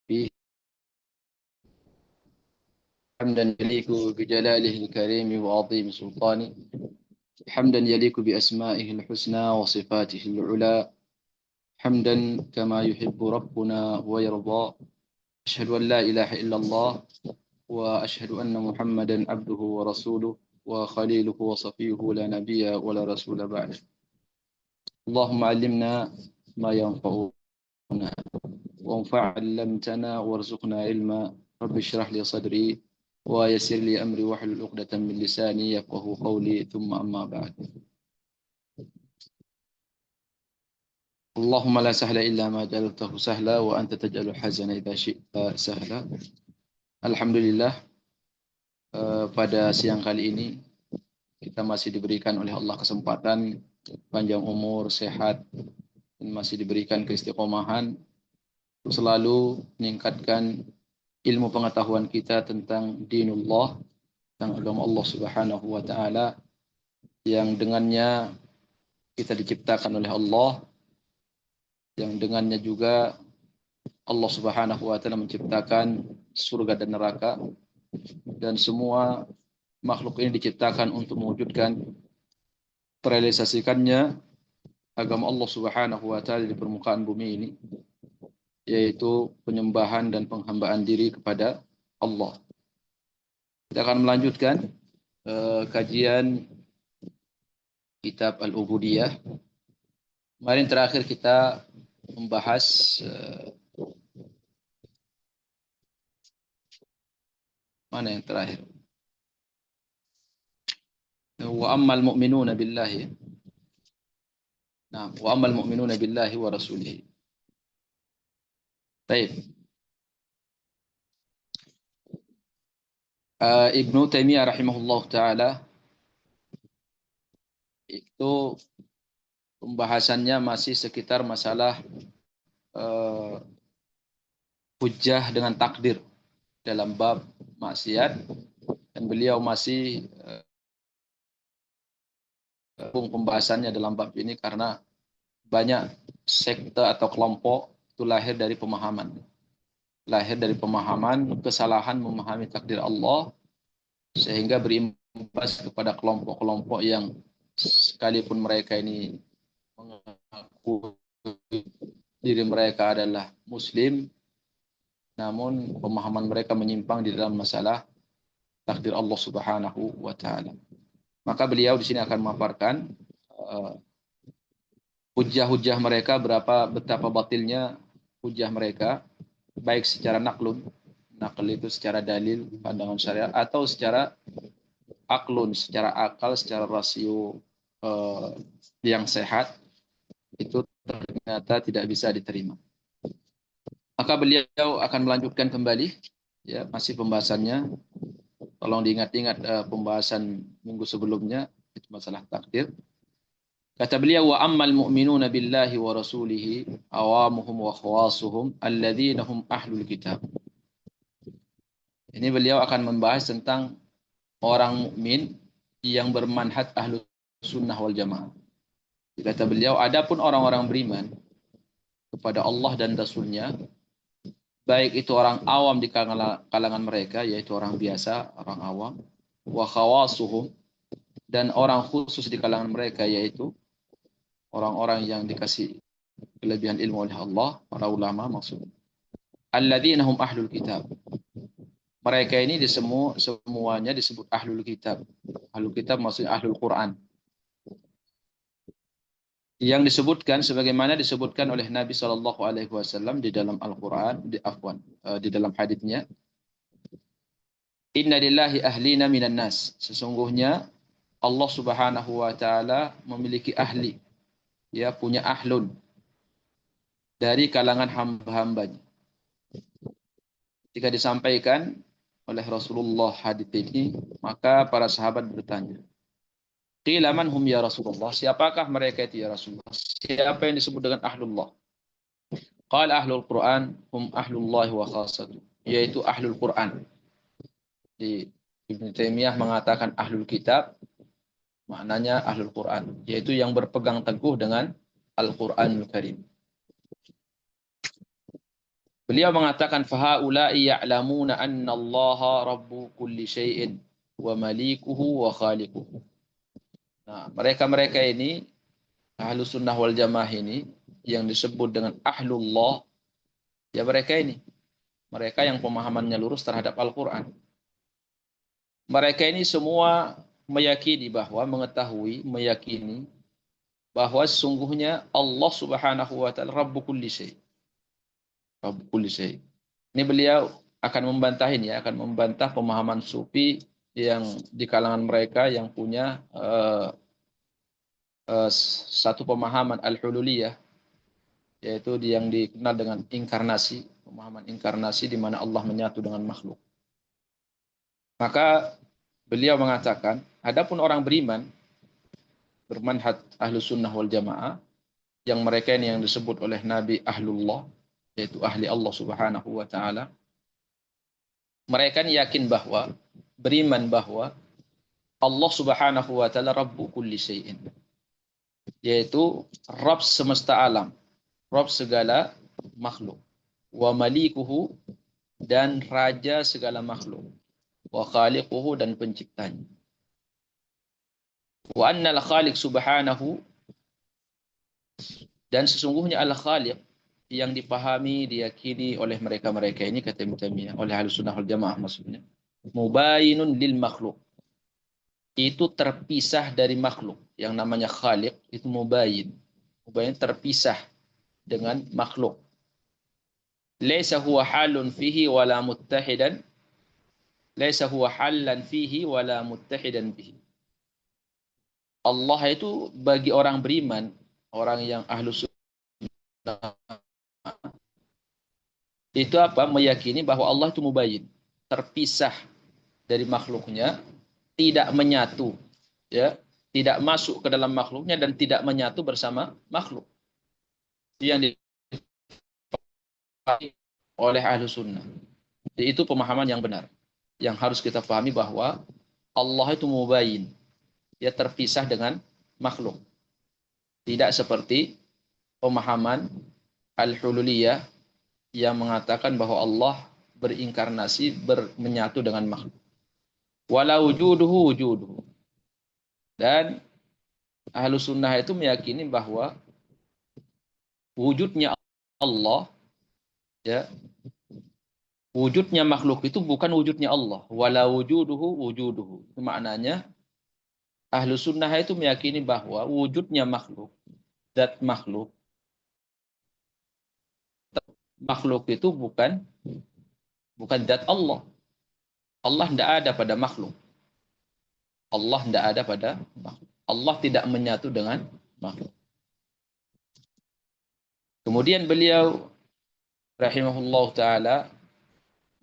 فيه حمدا يليق بجلاله الكريم وعظيم سلطانه، حمدا يليق بأسمائه الحسنى وصفاته العلى، حمدا كما يحب ربنا ويرضى. أشهد أن لا إله إلا الله، وأشهد أن محمدا عبده ورسوله وخليله وصفيه، لا نبي ولا رسول بعده. اللهم علمنا ما ينفعنا وانفع علمتنا وارزقنا علما. رب اشرح لي صدري ويسر لي أمري واحلل عقدة من لساني يفقهوا قولي، ثم أما بعد. اللهم لا سهل إلا ما جعلته سهلا وأنت تجعل الحزن إذا شئت سهلا. Alhamdulillah, pada siang kali ini kita masih diberikan oleh Allah kesempatan panjang umur, sehat, dan masih diberikan keistiqomahan untuk selalu meningkatkan ilmu pengetahuan kita tentang dinullah, tentang agama Allah Subhanahu wa taala, yang dengannya kita diciptakan oleh Allah, yang dengannya juga Allah Subhanahu wa taala menciptakan surga dan neraka, dan semua makhluk ini diciptakan untuk mewujudkan terrealisasikannya agama Allah Subhanahu wa taala di permukaan bumi ini, yaitu penyembahan dan penghambaan diri kepada Allah. Kita akan melanjutkan kajian kitab Al-Ubudiyah. Kemarin terakhir kita membahas mana yang terakhir? Wa ammal mu'minuna billahi. Nah, wa ammal mu'minuna billahi wa rasulihi. Baik. Ibnu Taimiyah rahimahullah taala itu pembahasannya masih sekitar masalah hujjah dengan takdir dalam bab maksiat, dan beliau masih pembahasannya dalam bab ini karena banyak sekte atau kelompok itu lahir dari pemahaman kesalahan memahami takdir Allah, sehingga berimbas kepada kelompok-kelompok yang sekalipun mereka ini mengaku diri mereka adalah muslim, namun pemahaman mereka menyimpang di dalam masalah takdir Allah Subhanahu wa taala. Maka beliau di sini akan memaparkan hujah-hujah mereka, betapa batilnya hujah mereka, baik secara nakl itu secara dalil pandangan syariat, atau secara aklun, secara akal, secara rasio yang sehat, itu ternyata tidak bisa diterima. Maka beliau akan melanjutkan kembali, ya, masih pembahasannya. Tolong diingat-ingat pembahasan minggu sebelumnya, itu masalah takdir. Kata beliau, wa ammal mu'minuna billahi wa rasulihi awamuhum wa khawasuhum alladzina hum ahlul kitab. Ini beliau akan membahas tentang orang mukmin yang bermanhaj ahlus sunnah wal jamaah. Kata beliau, adapun orang-orang beriman kepada Allah dan Rasulnya, baik itu orang awam di kalangan mereka, yaitu orang biasa, orang awam, wa khawasuhum, dan orang khusus di kalangan mereka, yaitu orang-orang yang dikasih kelebihan ilmu oleh Allah, para ulama maksudnya. Alladzina hum ahlul kitab. Mereka ini semuanya disebut ahlul kitab. Ahlul kitab maksudnya ahlul Quran. Yang disebutkan sebagaimana disebutkan oleh Nabi Shallallahu Alaihi Wasallam di dalam Al-Quran, di dalam haditsnya, Inna lillahi ahlina minan nas. Sesungguhnya Allah Subhanahu Wa Taala memiliki ahli, ya, punya ahlun dari kalangan hamba-hambanya. Ketika disampaikan oleh Rasulullah hadits ini, maka para sahabat bertanya, qila man hum ya Rasulullah? Siapakah mereka itu ya Rasulullah? Siapa yang disebut dengan ahlullah? Qala ahlul Quran hum ahlullahi wa khassatuh, yaitu ahlul Quran. Di Ibnu Taimiyah mengatakan ahlul kitab, maknanya ahlul Quran, yaitu yang berpegang teguh dengan Al-Quranul Karim. Beliau mengatakan fahaula'i ya'lamuna anna Allah rabbu kulli syai'in wa malikuhu wa khaliquhu. Nah, mereka-mereka ini Ahlus Sunnah wal Jamaah ini yang disebut dengan Ahlullah, ya mereka ini. Mereka yang pemahamannya lurus terhadap Al-Quran. Mereka ini semua meyakini bahwa, meyakini bahwa sesungguhnya Allah Subhanahu wa taala Rabbu kulli syai. Rabbu kulli syai. Ini beliau akan membantah ini ya, akan membantah pemahaman sufi yang di kalangan mereka yang punya satu pemahaman al-hululiyah, yaitu yang dikenal dengan inkarnasi, pemahaman inkarnasi di mana Allah menyatu dengan makhluk. Maka beliau mengatakan, adapun orang beriman bermanhaj Ahlus Sunnah wal Jamaah, yang mereka ini yang disebut oleh Nabi Ahlullah, yaitu ahli Allah Subhanahu wa taala. Mereka yakin bahwa, beriman bahwa Allah Subhanahu wa taala Rabbu kulli syai'in, yaitu Rabb semesta alam, Rabb segala makhluk, wa malikuhu, dan raja segala makhluk, wa khaliquhu, dan penciptanya. Wa annal khaliq subhanahu, dan sesungguhnya al-khaliq yang dipahami, diyakini oleh mereka-mereka ini, kata Ibnu Taimiyah, oleh Ahlus Sunnah wal Jamaah maksudnya, mubayinun lil makhluk, itu terpisah dari makhluk. Yang namanya khaliq itu mubayin. Mubayin terpisah dengan makhluk. Laisa huwa halun fihi wala muttahidan. Laisa huwa hallan fihi wala muttahidan bihi. Allah itu bagi orang beriman, orang yang Ahlus Sunnah, itu apa? Meyakini bahwa Allah itu mubayyin, terpisah dari makhluknya, tidak menyatu, ya, tidak masuk ke dalam makhluknya dan tidak menyatu bersama makhluk. Yang dipahami oleh Ahlus Sunnah. Itu pemahaman yang benar. Yang harus kita pahami bahwa Allah itu mubayyin, dia terpisah dengan makhluk. Tidak seperti pemahaman al-hululiyah yang mengatakan bahwa Allah berinkarnasi, menyatu dengan makhluk. Wala wujuduhu wujuduhu. Dan Ahlus Sunnah itu meyakini bahwa wujudnya Allah, ya, wujudnya makhluk itu bukan wujudnya Allah. Wala wujuduhu wujuduhu. Itu maknanya Ahlus Sunnah itu meyakini bahwa wujudnya makhluk, zat makhluk, makhluk itu bukan zat Allah. Allah tidak ada pada makhluk. Allah tidak ada pada makhluk. Allah tidak menyatu dengan makhluk. Kemudian beliau rahimahullah taala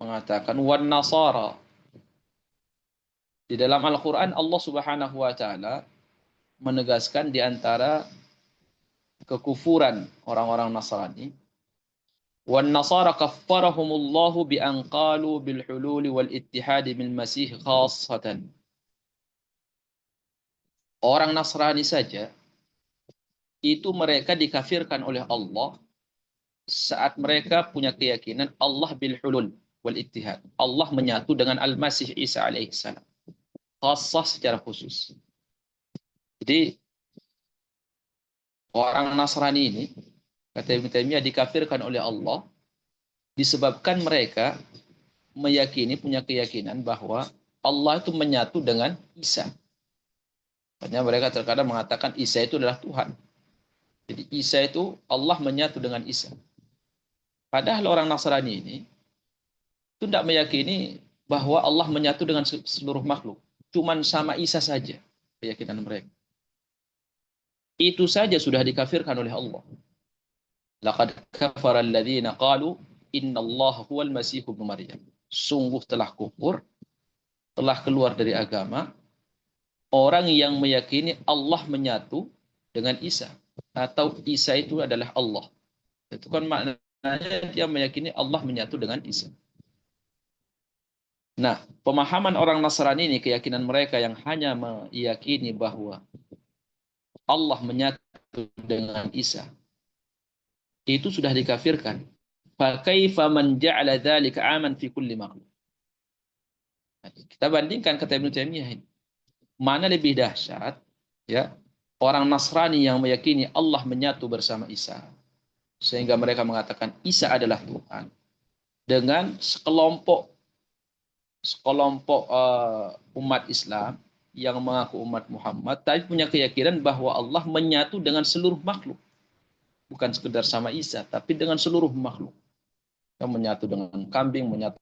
mengatakan wan nasara. Di dalam Al-Qur'an Allah Subhanahu wa taala menegaskan di antara kekufuran orang-orang Nasrani, wan nasara kaffarahumullahu bi an qalu bil hululi wal ittihadi bil masih khassatan. Orang Nasrani saja itu mereka dikafirkan oleh Allah saat mereka punya keyakinan Allah bil hulul wal ittihad. Allah menyatu dengan Al-Masih Isa alaihissalam. Khassah secara khusus. Jadi orang Nasrani ini, kata Ibnu Taimiyah, dikafirkan oleh Allah disebabkan mereka meyakini, punya keyakinan bahwa Allah itu menyatu dengan Isa. Makanya mereka terkadang mengatakan Isa itu adalah Tuhan. Jadi Isa itu, Allah menyatu dengan Isa. Padahal orang Nasrani ini itu tidak meyakini bahwa Allah menyatu dengan seluruh makhluk. Cuman sama Isa saja keyakinan mereka. Itu saja sudah dikafirkan oleh Allah. Laqad kafara alladhina qalu innallaha huwal masih ibnu Maryam. Sungguh telah kufur, telah keluar dari agama orang yang meyakini Allah menyatu dengan Isa, atau Isa itu adalah Allah. Itu kan maknanya dia meyakini Allah menyatu dengan Isa. Nah, pemahaman orang Nasrani ini, keyakinan mereka yang hanya meyakini bahwa Allah menyatu dengan Isa, itu sudah dikafirkan fa kaifa man ja'ala dzalika aman fi kulli makhluk. Kita bandingkan kata Ibnu Taimiyah ini. Mana lebih dahsyat, ya, orang Nasrani yang meyakini Allah menyatu bersama Isa, sehingga mereka mengatakan Isa adalah Tuhan, dengan sekelompok umat Islam yang mengaku umat Muhammad, tapi punya keyakinan bahwa Allah menyatu dengan seluruh makhluk, bukan sekedar sama Isa, tapi dengan seluruh makhluk, yang menyatu dengan kambing, menyatu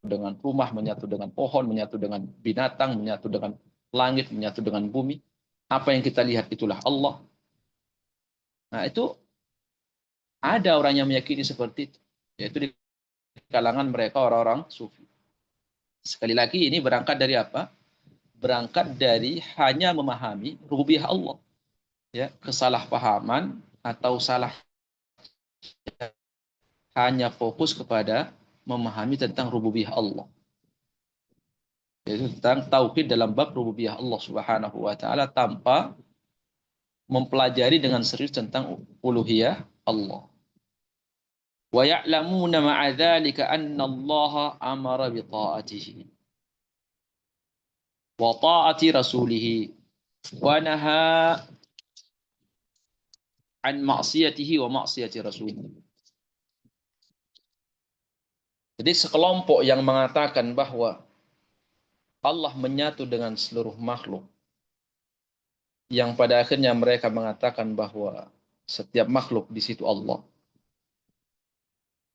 dengan rumah, menyatu dengan pohon, menyatu dengan binatang, menyatu dengan langit, menyatu dengan bumi. Apa yang kita lihat itulah Allah. Nah, itu ada orang yang meyakini seperti itu, yaitu di kalangan mereka orang-orang sufi. Sekali lagi ini berangkat dari apa? Berangkat dari hanya memahami rububiyah Allah, ya, kesalahpahaman atau salah, hanya fokus kepada memahami tentang rububiyah Allah, yaitu tentang tauhid dalam bab rububiyah Allah Subhanahu wa taala, tanpa mempelajari dengan serius tentang uluhiyah Allah. Wa ya'lamuna ma'a dzalika anna Allah amara bi ta'atihi wa ta'ati rasulih wa naha an ma'siyatihi wa ma'siyati rasulih. Jadi sekelompok yang mengatakan bahwa Allah menyatu dengan seluruh makhluk, yang pada akhirnya mereka mengatakan bahwa setiap makhluk di situ Allah.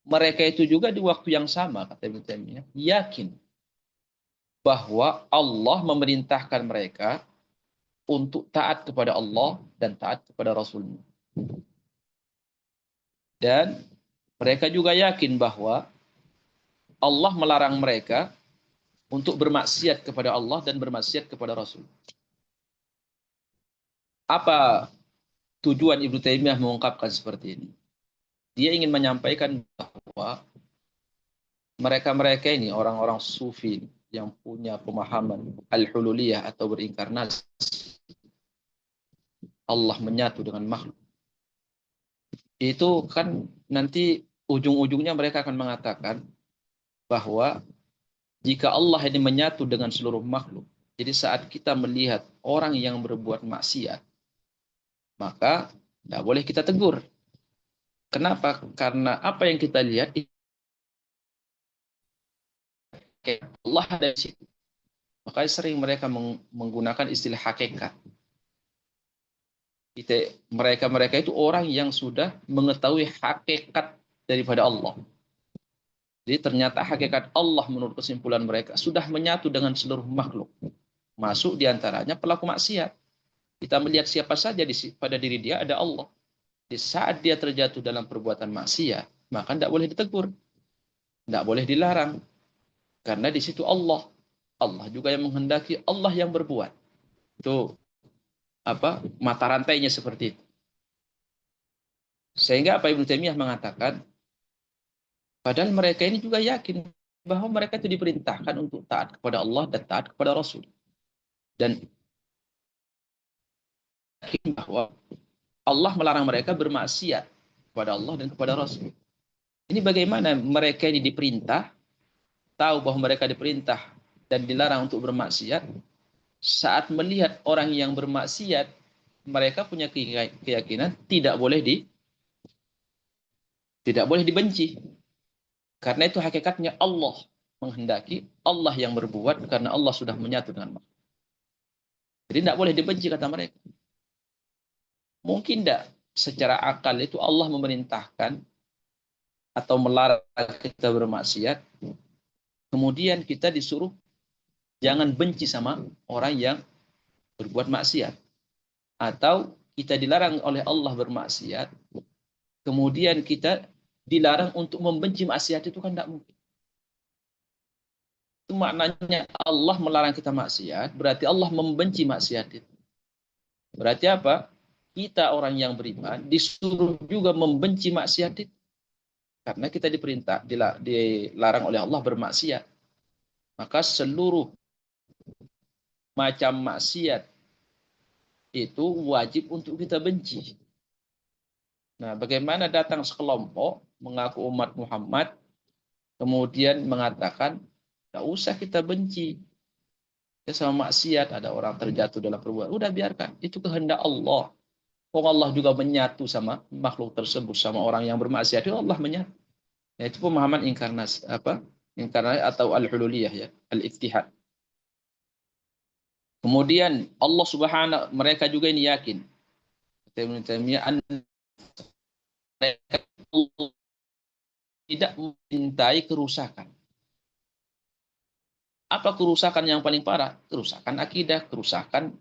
Mereka itu juga di waktu yang sama, kata Ibnu Taimiyah, yakin bahwa Allah memerintahkan mereka untuk taat kepada Allah dan taat kepada Rasul-Nya. Dan mereka juga yakin bahwa Allah melarang mereka untuk bermaksiat kepada Allah dan bermaksiat kepada Rasul. Apa tujuan Ibnu Taimiyah mengungkapkan seperti ini? Dia ingin menyampaikan bahwa mereka-mereka ini, orang-orang sufi yang punya pemahaman al-hululiyah atau berinkarnasi, Allah menyatu dengan makhluk, itu kan nanti ujung-ujungnya mereka akan mengatakan bahwa jika Allah ini menyatu dengan seluruh makhluk, jadi saat kita melihat orang yang berbuat maksiat, maka tidak boleh kita tegur. Kenapa? Karena apa yang kita lihat, Allah ada di situ. Makanya sering mereka menggunakan istilah hakikat. Mereka itu orang yang sudah mengetahui hakikat daripada Allah. Jadi ternyata hakikat Allah menurut kesimpulan mereka sudah menyatu dengan seluruh makhluk. Masuk diantaranya pelaku maksiat. Kita melihat siapa saja pada diri dia ada Allah. Di saat dia terjatuh dalam perbuatan maksiat, maka tidak boleh ditegur, tidak boleh dilarang, karena di situ Allah. Allah juga yang menghendaki, Allah yang berbuat. Itu apa mata rantainya seperti itu. Sehingga apa Ibnu Taimiyah mengatakan, padahal mereka ini juga yakin bahwa mereka itu diperintahkan untuk taat kepada Allah dan taat kepada Rasul. Dan yakin bahwa Allah melarang mereka bermaksiat kepada Allah dan kepada Rasul. Ini bagaimana mereka ini diperintah, tahu bahwa mereka diperintah dan dilarang untuk bermaksiat, saat melihat orang yang bermaksiat, mereka punya keyakinan tidak boleh dibenci. Karena itu hakikatnya Allah menghendaki, Allah yang berbuat, karena Allah sudah menyatu dengan makhluk. Jadi tidak boleh dibenci, kata mereka. Mungkin tidak secara akal itu Allah memerintahkan atau melarang kita bermaksiat, kemudian kita disuruh jangan benci sama orang yang berbuat maksiat. Atau kita dilarang oleh Allah bermaksiat, kemudian kita dilarang untuk membenci maksiat, itu kan tidak mungkin. Itu maknanya Allah melarang kita maksiat, berarti Allah membenci maksiat itu. Berarti apa? Kita orang yang beriman disuruh juga membenci maksiat itu. Karena kita dilarang oleh Allah bermaksiat. Maka seluruh macam maksiat itu wajib untuk kita benci. Nah, bagaimana datang sekelompok mengaku umat Muhammad, kemudian mengatakan, tidak usah kita benci ya sama maksiat, ada orang terjatuh dalam perbuatan. Udah biarkan, itu kehendak Allah. Oh, Allah juga menyatu sama makhluk tersebut, sama orang yang bermaksiat. Itu Allah menyatu. Ya, itu pemahaman inkarnasi apa? Inkarnasi atau al-hululiyah ya, al-ittihad. Kemudian Allah Subhanahu mereka juga ini yakin. Ibnu Taimiyah mereka tidak mencintai kerusakan. Apa kerusakan yang paling parah? Kerusakan akidah, kerusakan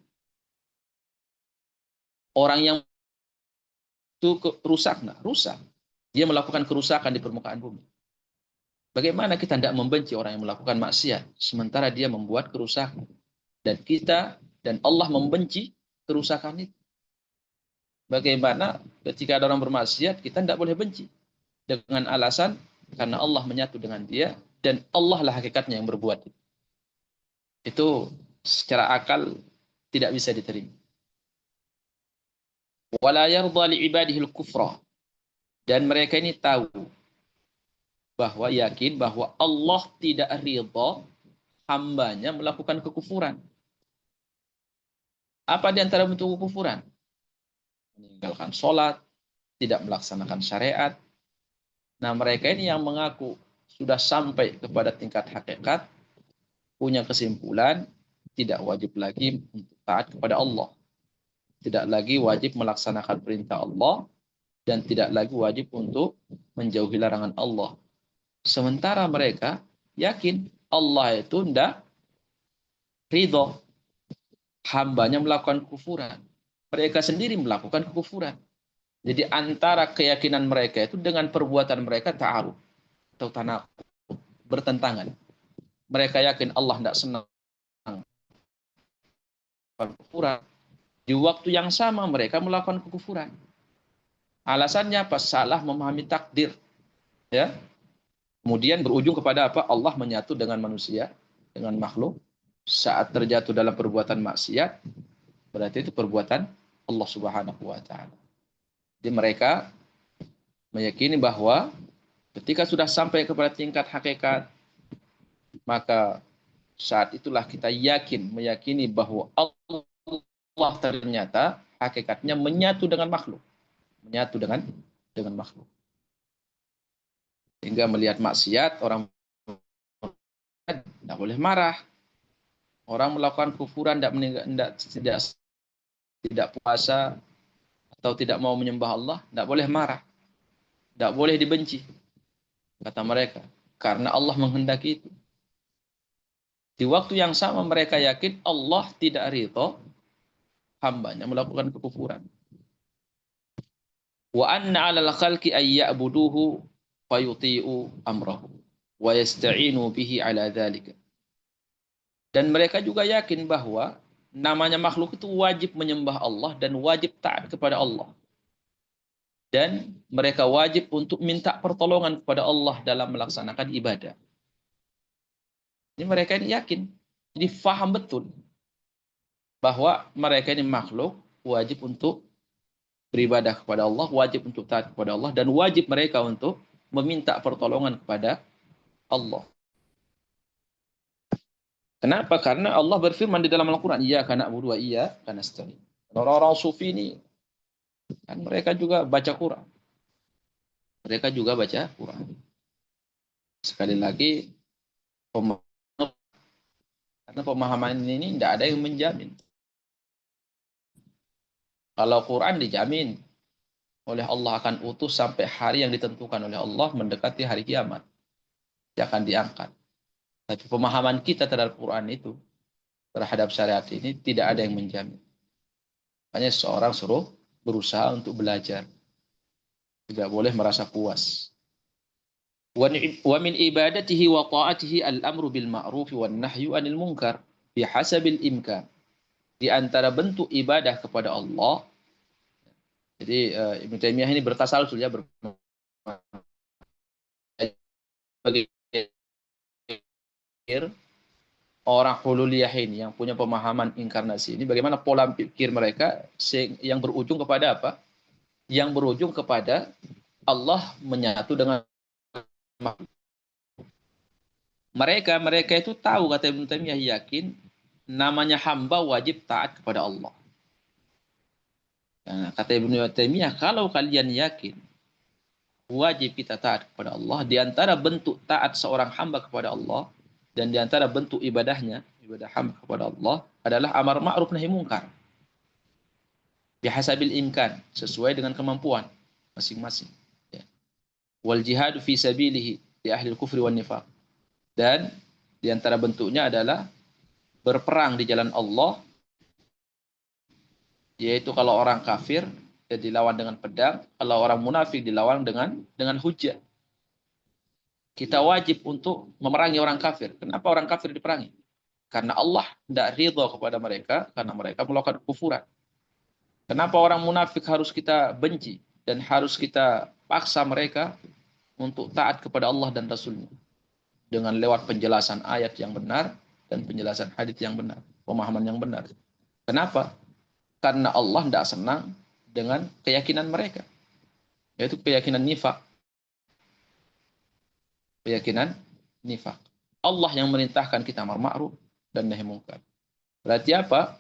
orang yang itu rusak, nah, rusak. Dia melakukan kerusakan di permukaan bumi. Bagaimana kita tidak membenci orang yang melakukan maksiat, sementara dia membuat kerusakan. Dan kita dan Allah membenci kerusakan itu. Bagaimana ketika ada orang bermaksiat, kita tidak boleh benci. Dengan alasan, karena Allah menyatu dengan dia, dan Allah lah hakikatnya yang berbuat. Itu secara akal tidak bisa diterima. Wala yarda li ibadihil kufra. Dan mereka ini tahu bahwa yakin bahwa Allah tidak ridha hambanya melakukan kekufuran. Apa di antara bentuk kekufuran? Meninggalkan sholat, tidak melaksanakan syariat. Nah, mereka ini yang mengaku sudah sampai kepada tingkat hakikat, punya kesimpulan, tidak wajib lagi untuk taat kepada Allah. Tidak lagi wajib melaksanakan perintah Allah, dan tidak lagi wajib untuk menjauhi larangan Allah. Sementara mereka yakin Allah itu tidak ridho hambanya melakukan kekufuran. Mereka sendiri melakukan kekufuran. Jadi antara keyakinan mereka itu dengan perbuatan mereka ta'aruf atau tanaqud, bertentangan. Mereka yakin Allah tidak senang kekufuran. Di waktu yang sama mereka melakukan kekufuran. Alasannya apa? Salah memahami takdir. Ya. Kemudian berujung kepada apa? Allah menyatu dengan manusia, dengan makhluk. Saat terjatuh dalam perbuatan maksiat, berarti itu perbuatan Allah Subhanahu wa taala. Jadi mereka meyakini bahwa ketika sudah sampai kepada tingkat hakikat, maka saat itulah kita meyakini bahwa Allah ternyata hakikatnya menyatu dengan makhluk. Menyatu dengan makhluk. Hingga melihat maksiat, orang tidak boleh marah. Orang melakukan kufuran tidak puasa atau tidak mau menyembah Allah, tidak boleh marah. Tidak boleh dibenci. Kata mereka. Karena Allah menghendaki itu. Di waktu yang sama mereka yakin Allah tidak ridho hambanya melakukan kekufuran. Wa anna 'alal khalqi ay ya'buduhu fayuti'u amrahu wa yasta'inu bihi 'ala dzalika. Dan mereka juga yakin bahwa namanya makhluk itu wajib menyembah Allah dan wajib taat kepada Allah. Dan mereka wajib untuk minta pertolongan kepada Allah dalam melaksanakan ibadah. Ini mereka ini yakin. Jadi faham betul bahwa mereka ini makhluk wajib untuk beribadah kepada Allah, wajib untuk taat kepada Allah, dan wajib mereka untuk meminta pertolongan kepada Allah. Kenapa? Karena Allah berfirman di dalam Al-Quran, iyyaka na'budu wa iyyaka nasta'in. Orang-orang sufi ini, kan mereka juga baca Quran. Mereka juga baca Quran. Sekali lagi, karena pemahaman ini tidak ada yang menjamin. Kalau Quran dijamin oleh Allah akan utus sampai hari yang ditentukan oleh Allah mendekati hari kiamat. Dia akan diangkat. Tapi pemahaman kita terhadap Quran itu, terhadap syariat ini tidak ada yang menjamin. Hanya seorang suruh berusaha untuk belajar. Tidak boleh merasa puas. Wa min ibadatihi wa ta'atihi al-amru bil ma'ruf wan nahyu 'anil munkar bihasabil imkan. Di antara bentuk ibadah kepada Allah. Jadi Ibnu Taimiyah ini bertasalsul ya orang hululiyah ini yang punya pemahaman inkarnasi ini bagaimana pola pikir mereka yang berujung kepada apa? yang berujung kepada Allah menyatu dengan makhluk. Mereka itu tahu, kata Ibnu Taimiyah, yakin namanya hamba wajib taat kepada Allah. Nah, kata Ibnu Taimiyah, kalau kalian yakin wajib kita taat kepada Allah, di antara bentuk taat seorang hamba kepada Allah dan di antara bentuk ibadahnya, ibadah hamba kepada Allah adalah amar ma'ruf nahi mungkar. Bihasabil imkan, sesuai dengan kemampuan masing-masing. Ya. Wal jihadu fi sabilihi di ahli kufri wan nifaq. Dan di antara bentuknya adalah berperang di jalan Allah, yaitu kalau orang kafir ya dilawan dengan pedang, kalau orang munafik dilawan dengan hujah. Kita wajib untuk memerangi orang kafir. Kenapa orang kafir diperangi? Karena Allah tidak ridho kepada mereka, karena mereka melakukan kufuran. Kenapa orang munafik harus kita benci dan harus kita paksa mereka untuk taat kepada Allah dan Rasulnya? Dengan lewat penjelasan ayat yang benar dan penjelasan hadits yang benar, pemahaman yang benar. Kenapa? Karena Allah tidak senang dengan keyakinan mereka, yaitu keyakinan nifak. Keyakinan nifak. Allah yang merintahkan kita amar ma'ruf dan nahi mungkar. Berarti apa?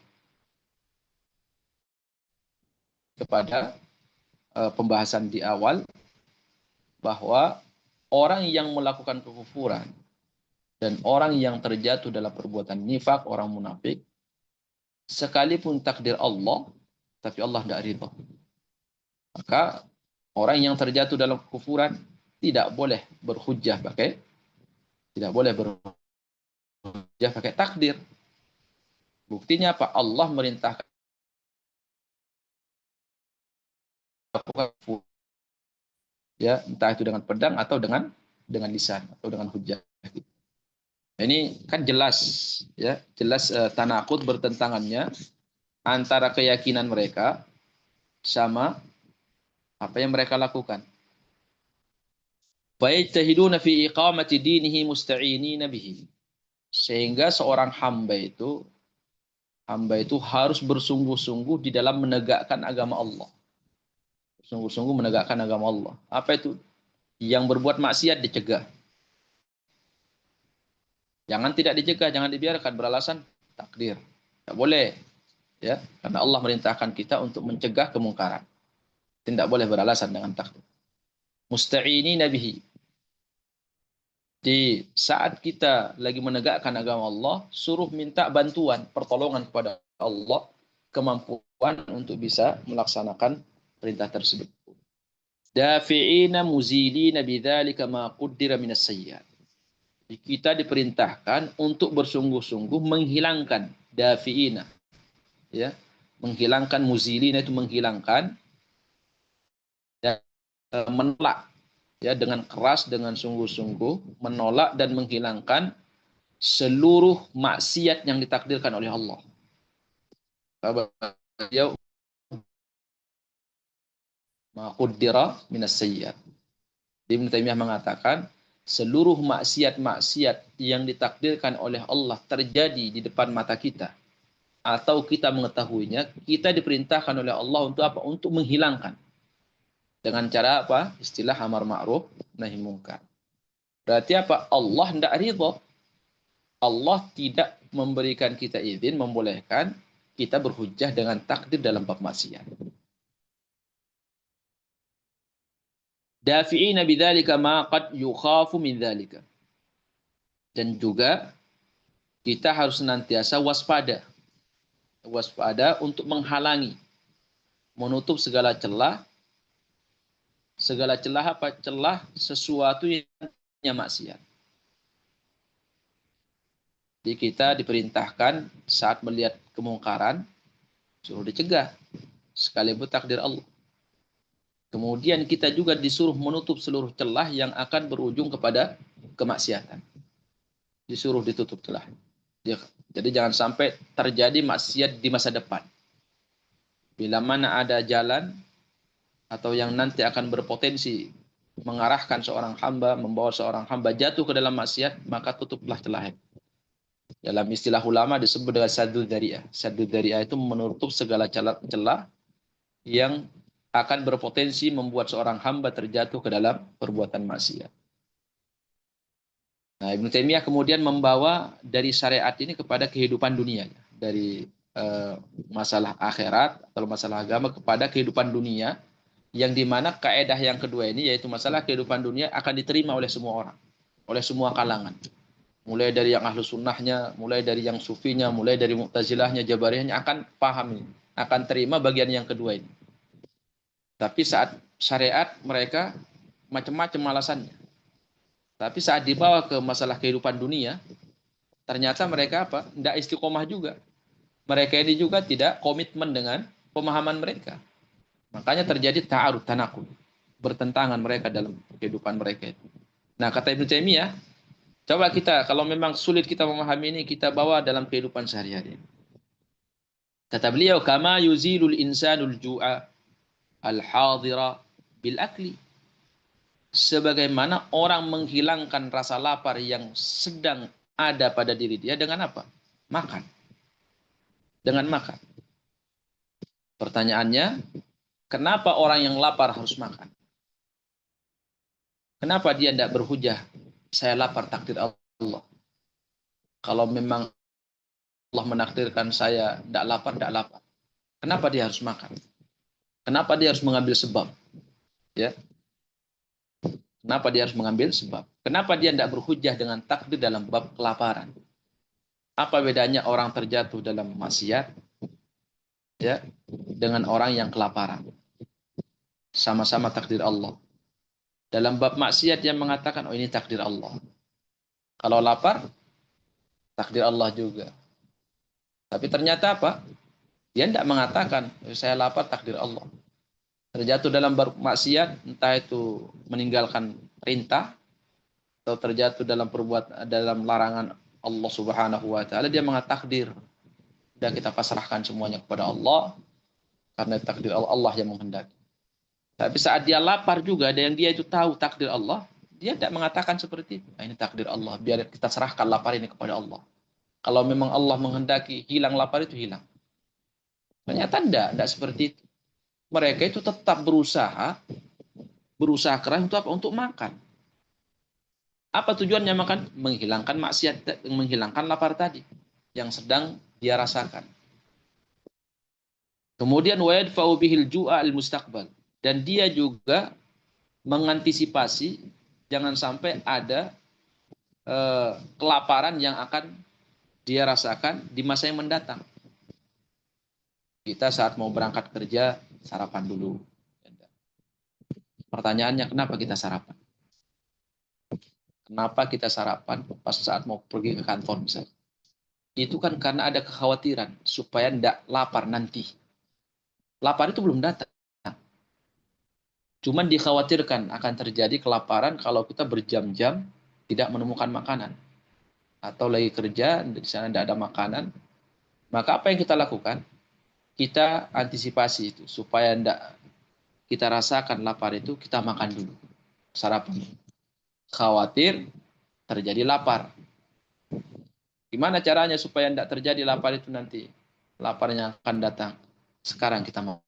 Kepada pembahasan di awal, bahwa orang yang melakukan kekufuran dan orang yang terjatuh dalam perbuatan nifak, orang munafik, sekalipun takdir Allah, tapi Allah tidak ridha. Maka orang yang terjatuh dalam kekufuran tidak boleh berhujjah pakai takdir. Buktinya apa? Allah merintahkan ya, entah itu dengan pedang atau dengan lisan atau dengan hujjah. Ini kan jelas ya, jelas tanakut, bertentangannya antara keyakinan mereka sama apa yang mereka lakukan. Fayajtahiduna fi iqamati dinihi musta'inina bihi. Sehingga seorang hamba itu harus bersungguh-sungguh di dalam menegakkan agama Allah. Sungguh-sungguh menegakkan agama Allah. Apa itu? Yang berbuat maksiat dicegah. Jangan tidak dicegah, jangan dibiarkan, beralasan takdir. Tidak boleh. Ya, karena Allah merintahkan kita untuk mencegah kemungkaran. Tidak boleh beralasan dengan takdir. Musta'inina bihi. Di saat kita lagi menegakkan agama Allah, suruh minta bantuan, pertolongan kepada Allah, kemampuan untuk bisa melaksanakan perintah tersebut. Dafi'ina muzilina bidzalika ma qaddara minas sayyi'at. Kita diperintahkan untuk bersungguh-sungguh menghilangkan dafi'ina, ya, menghilangkan, muzilina itu menghilangkan, ya, menolak, ya, dengan keras, dengan sungguh-sungguh menolak dan menghilangkan seluruh maksiat yang ditakdirkan oleh Allah. Beliau maqaddara minas sayyi'at. Ibnu Taimiyah mengatakan seluruh maksiat-maksiat yang ditakdirkan oleh Allah terjadi di depan mata kita atau kita mengetahuinya, kita diperintahkan oleh Allah untuk apa? Untuk menghilangkan. Dengan cara apa? Istilah amar ma'ruf nahi mungkar. Berarti apa? Allah tidak ridha. Allah tidak memberikan kita izin, membolehkan kita berhujjah dengan takdir dalam bab maksiat. Dafi'ina bidzalika ma qad yukhafu min dzalika. Dan juga kita harus senantiasa waspada. Waspada untuk menghalangi, menutup segala celah. Segala celah apa? Celah sesuatu yang maksiat. Jadi kita diperintahkan saat melihat kemungkaran, suruh dicegah, sekalipun takdir Allah. Kemudian kita juga disuruh menutup seluruh celah yang akan berujung kepada kemaksiatan. Disuruh ditutup celah. Jadi jangan sampai terjadi maksiat di masa depan. Bila mana ada jalan atau yang nanti akan berpotensi mengarahkan seorang hamba, membawa seorang hamba jatuh ke dalam maksiat, maka tutuplah celah. Dalam istilah ulama disebut dengan saddu dzari'ah. Saddu dzari'ah itu menutup segala celah yang akan berpotensi membuat seorang hamba terjatuh ke dalam perbuatan maksiat. Nah, Ibnu Taimiyah kemudian membawa dari syariat ini kepada kehidupan dunia, dari masalah akhirat atau masalah agama kepada kehidupan dunia, yang dimana kaedah yang kedua ini yaitu masalah kehidupan dunia akan diterima oleh semua orang, oleh semua kalangan. Mulai dari yang ahlu sunnahnya, mulai dari yang sufinya, mulai dari mu'tazilahnya, jabariyahnya akan paham ini, akan terima bagian yang kedua ini. Tapi saat syariat mereka macam-macam alasannya. Tapi saat dibawa ke masalah kehidupan dunia, ternyata mereka apa? Tidak istiqomah juga. Mereka ini juga tidak komitmen dengan pemahaman mereka. Makanya terjadi ta'arud, tanakul. Bertentangan mereka dalam kehidupan mereka itu. Nah, kata Ibnu Taimiyah, coba kita, kalau memang sulit kita memahami ini, kita bawa dalam kehidupan sehari-hari. Kata beliau, kama yuzilul insanul ju'a al-hadira bil akli. Sebagaimana orang menghilangkan rasa lapar yang sedang ada pada diri dia dengan apa? Makan. Dengan makan. Pertanyaannya, kenapa orang yang lapar harus makan? Kenapa dia tidak berhujah? Saya lapar, takdir Allah. Kalau memang Allah menakdirkan saya tidak lapar, tidak lapar. Kenapa dia harus makan? Kenapa dia harus mengambil sebab? Ya, kenapa dia harus mengambil sebab? Kenapa dia tidak berhujah dengan takdir dalam bab kelaparan? Apa bedanya orang terjatuh dalam maksiat ya dengan orang yang kelaparan? Sama-sama takdir Allah. Dalam bab maksiat yang mengatakan, oh ini takdir Allah. Kalau lapar, takdir Allah juga. Tapi ternyata apa? Dia tidak mengatakan, saya lapar, takdir Allah. Terjatuh dalam bab maksiat, entah itu meninggalkan perintah, atau terjatuh dalam larangan Allah Subhanahu wa taala, dia mengatakan takdir. Dan kita pasrahkan semuanya kepada Allah karena takdir Allah yang menghendaki. Tapi saat dia lapar juga, ada yang dia itu tahu takdir Allah, dia tidak mengatakan seperti itu. Nah, ini takdir Allah, biar kita serahkan lapar ini kepada Allah. Kalau memang Allah menghendaki hilang lapar itu hilang. Ternyata tidak seperti itu. Mereka itu tetap berusaha keras untuk apa? Untuk makan. Apa tujuannya makan? Menghilangkan maksiat, menghilangkan lapar tadi yang sedang dia rasakan. Kemudian wa yadfa'u bihil ju'a al-mustaqbal, dan dia juga mengantisipasi jangan sampai ada kelaparan yang akan dia rasakan di masa yang mendatang. Kita saat mau berangkat kerja sarapan dulu. Pertanyaannya, kenapa kita sarapan? Kenapa kita sarapan pas saat mau pergi ke kantor misalnya? Itu kan karena ada kekhawatiran supaya tidak lapar nanti. Lapar itu belum datang. Cuman dikhawatirkan akan terjadi kelaparan kalau kita berjam-jam tidak menemukan makanan. Atau lagi kerja, di sana tidak ada makanan. Maka apa yang kita lakukan? Kita antisipasi itu. Supaya tidak kita rasakan lapar itu, kita makan dulu. Sarapan. Khawatir terjadi lapar. Gimana caranya supaya tidak terjadi lapar itu nanti? Laparnya akan datang. Sekarang kita mau.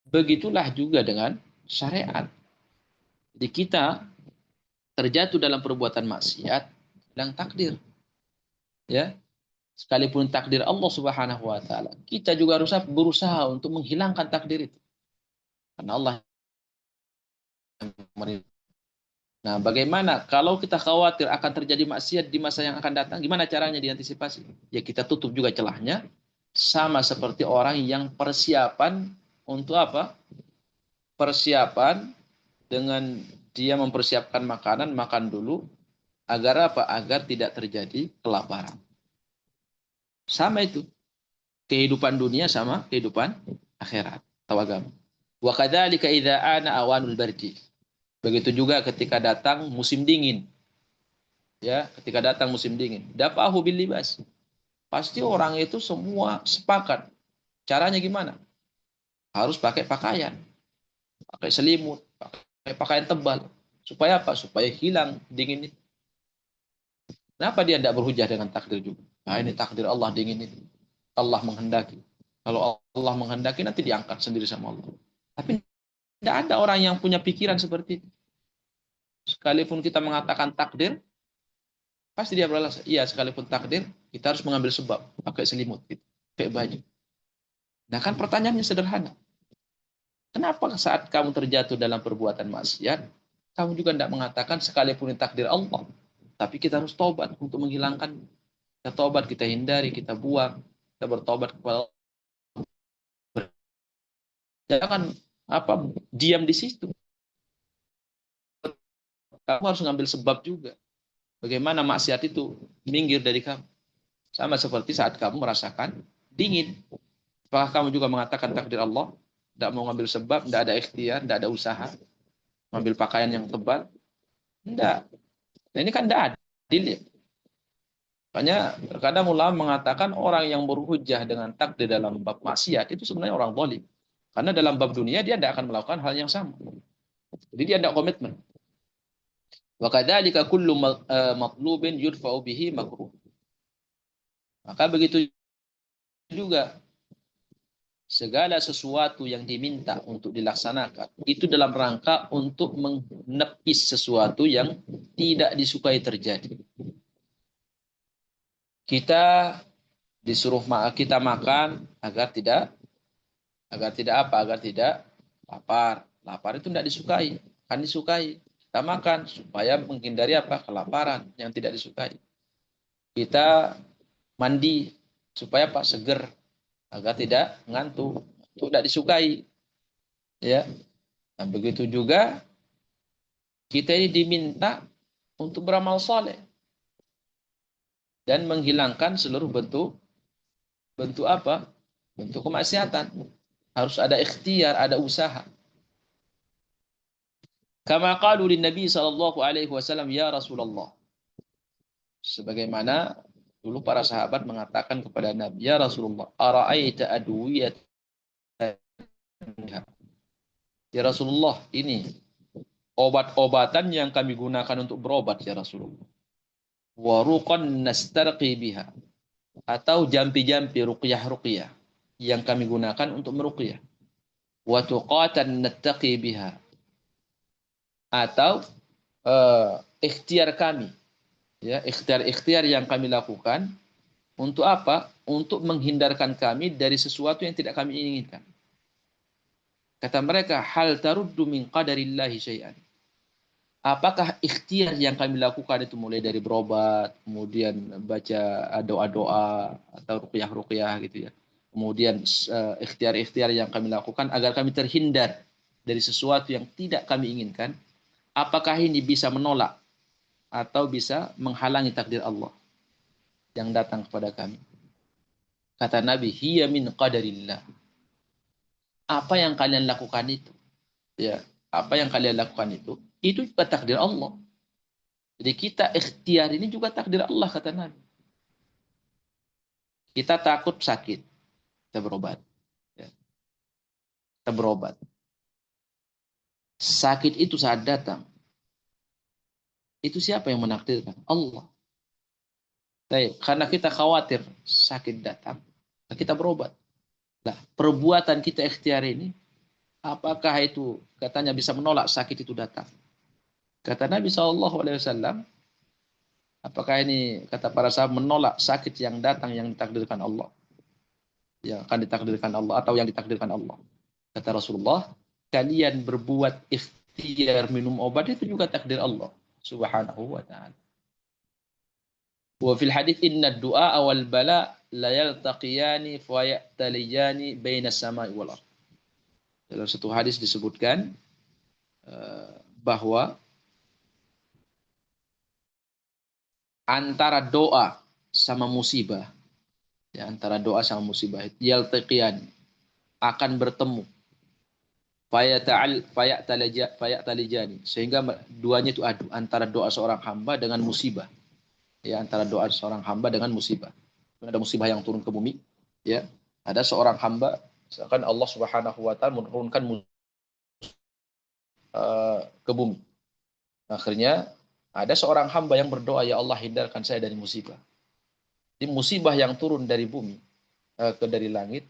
Begitulah juga dengan syariat. Jadi kita terjatuh dalam perbuatan maksiat dan takdir. Ya. Sekalipun takdir Allah Subhanahu wa taala, kita juga harus berusaha untuk menghilangkan takdir itu. Karena Allah. Nah, bagaimana kalau kita khawatir akan terjadi maksiat di masa yang akan datang? Gimana caranya diantisipasi? Ya kita tutup juga celahnya, sama seperti orang yang persiapan untuk apa? Persiapan dengan dia mempersiapkan makanan, makan dulu, agar apa? Agar tidak terjadi kelaparan. Sama itu. Kehidupan dunia sama kehidupan akhirat atau agama. Wa kadzalika idza ana awanul bardi. Begitu juga ketika datang musim dingin. Ya, ketika datang musim dingin, dafahu bil libas. Pasti orang itu semua sepakat. Caranya gimana? Harus pakai pakaian. Pakai selimut, pakai pakaian tebal. Supaya apa? Supaya hilang dingin itu. Kenapa dia tidak berhujah dengan takdir juga? Nah, ini takdir Allah dingin itu. Allah menghendaki. Kalau Allah menghendaki nanti diangkat sendiri sama Allah. Tapi tidak ada orang yang punya pikiran seperti itu. Sekalipun kita mengatakan takdir, pasti dia beralasan, iya sekalipun takdir, kita harus mengambil sebab, pakai selimut, gitu, pakai baju. Nah kan pertanyaannya sederhana. Kenapa saat kamu terjatuh dalam perbuatan maksiat, kamu juga tidak mengatakan sekalipun takdir Allah, tapi kita harus tobat untuk menghilangkan. Kita tobat, kita hindari, kita buang, kita bertobat kepada Allah. Jangan diam di situ. Kamu harus mengambil sebab juga. Bagaimana maksiat itu minggir dari kamu. Sama seperti saat kamu merasakan dingin. Apakah kamu juga mengatakan takdir Allah? Tidak mau ngambil sebab, tidak ada ikhtiar, tidak ada usaha. Mengambil pakaian yang tebal? Tidak. Nah, ini kan tidak adil ya. Makanya terkadang ulama mengatakan orang yang berhujjah dengan takdir dalam bab maksiat itu sebenarnya orang zalim. Karena dalam bab dunia dia tidak akan melakukan hal yang sama. Jadi dia tidak komitmen. Wa kadzalika kullu matlubin yudfa'u bihi makruh. Maka begitu juga segala sesuatu yang diminta untuk dilaksanakan itu dalam rangka untuk menepis sesuatu yang tidak disukai terjadi. Kita disuruh kita makan agar tidak apa? Agar tidak lapar. Lapar itu tidak disukai, kan disukai. Kita makan supaya menghindari apa? Kelaparan yang tidak disukai. Kita mandi supaya apa? Seger agar tidak ngantuk. Itu tidak disukai. Ya. Dan begitu juga kita ini diminta untuk beramal soleh dan menghilangkan seluruh bentuk apa? Bentuk kemaksiatan. Harus ada ikhtiar, ada usaha. Kama qalu lin Nabi sallallahu alaihi wasallam, ya Rasulullah. Sebagaimana dulu para sahabat mengatakan kepada Nabi, ya Rasulullah, ara'aita adwiyat. Ya Rasulullah, ini obat-obatan yang kami gunakan untuk berobat ya Rasulullah. Waruqan nastarqi biha. Atau jampi-jampi ruqyah-ruqyah yang kami gunakan untuk meruqyah. Wa tuqatan nattaqi biha. Atau ikhtiar kami, ya, ikhtiar yang kami lakukan untuk apa? Untuk menghindarkan kami dari sesuatu yang tidak kami inginkan. Kata mereka, hal taruddu min qadarillahi syai'an. Apakah ikhtiar yang kami lakukan itu mulai dari berobat, kemudian baca doa-doa atau ruqyah-ruqyah gitu ya. Kemudian ikhtiar-ikhtiar yang kami lakukan agar kami terhindar dari sesuatu yang tidak kami inginkan, apakah ini bisa menolak atau bisa menghalangi takdir Allah yang datang kepada kami? Kata Nabi, hiya min qadarillah. Apa yang kalian lakukan itu, ya, apa yang kalian lakukan itu juga takdir Allah. Jadi kita ikhtiar ini juga takdir Allah, kata Nabi. Kita takut sakit, kita berobat. Ya. Kita berobat. Sakit itu saat datang, itu siapa yang menakdirkan? Allah. Baik, karena kita khawatir sakit datang, kita berobat. Nah, perbuatan kita ikhtiar ini, apakah itu katanya bisa menolak sakit itu datang? Kata Nabi SAW, apakah ini kata para sahabat menolak sakit yang datang yang ditakdirkan Allah? Yang akan ditakdirkan Allah atau yang ditakdirkan Allah. Kata Rasulullah, kalian berbuat ikhtiar minum obat itu juga takdir Allah Subhanahu wa ta'ala. Wa fil hadits inna du'a wal bala la yaltaqiyani fa ya'taliyani baina samai wal ardh. Dalam satu hadis disebutkan bahwa antara doa sama musibah, ya, antara doa sama musibah, yaltaqiyan, akan bertemu, fayatalijani, sehingga duanya itu adu antara doa seorang hamba dengan musibah, ya, antara doa seorang hamba dengan musibah. Ada musibah yang turun ke bumi, ya, ada seorang hamba, misalkan Allah Subhanahu wa ta'ala menurunkan ke bumi. Akhirnya ada seorang hamba yang berdoa, ya Allah hindarkan saya dari musibah. Jadi musibah yang turun dari bumi dari langit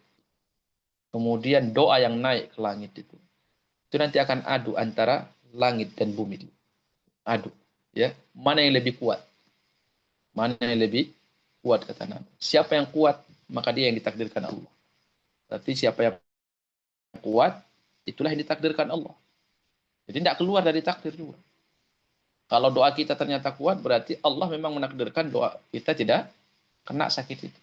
kemudian doa yang naik ke langit itu nanti akan adu antara langit dan bumi. Adu, ya, mana yang lebih kuat? Mana yang lebih kuat kata Nabi. Siapa yang kuat, maka dia yang ditakdirkan Allah. Berarti siapa yang kuat, itulah yang ditakdirkan Allah. Jadi tidak keluar dari takdir juga. Kalau doa kita ternyata kuat, berarti Allah memang menakdirkan doa kita tidak kena sakit itu.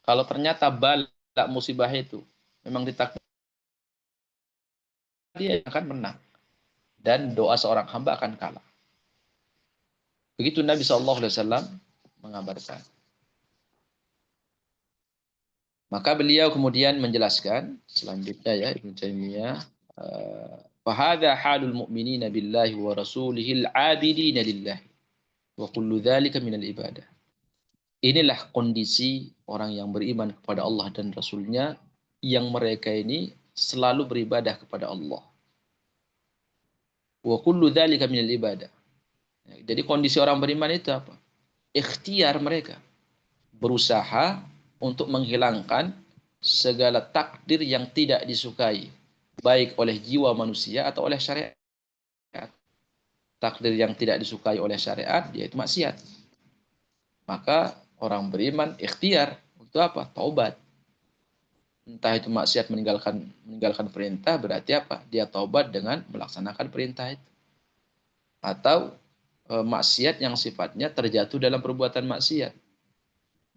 Kalau ternyata bala musibah itu memang ditakdirkan, dia akan menang. Dan doa seorang hamba akan kalah. Begitu Nabi SAW mengabarkan. Maka beliau kemudian menjelaskan selanjutnya ya Ibnu Taimiyah, fahadha halul mu'minina billahi wa rasulihil abidina lillahi wa kullu dzalika minal ibadah. Inilah kondisi orang yang beriman kepada Allah dan Rasulnya, yang mereka ini selalu beribadah kepada Allah. Wa kullu dzalika minal ibadah. Jadi kondisi orang beriman itu apa? Ikhtiar mereka. Berusaha untuk menghilangkan segala takdir yang tidak disukai, baik oleh jiwa manusia atau oleh syariat. Takdir yang tidak disukai oleh syariat, yaitu maksiat. Maka orang beriman ikhtiar untuk apa? Taubat. Entah itu maksiat meninggalkan perintah, berarti apa? Dia taubat dengan melaksanakan perintah itu. Atau maksiat yang sifatnya terjatuh dalam perbuatan maksiat.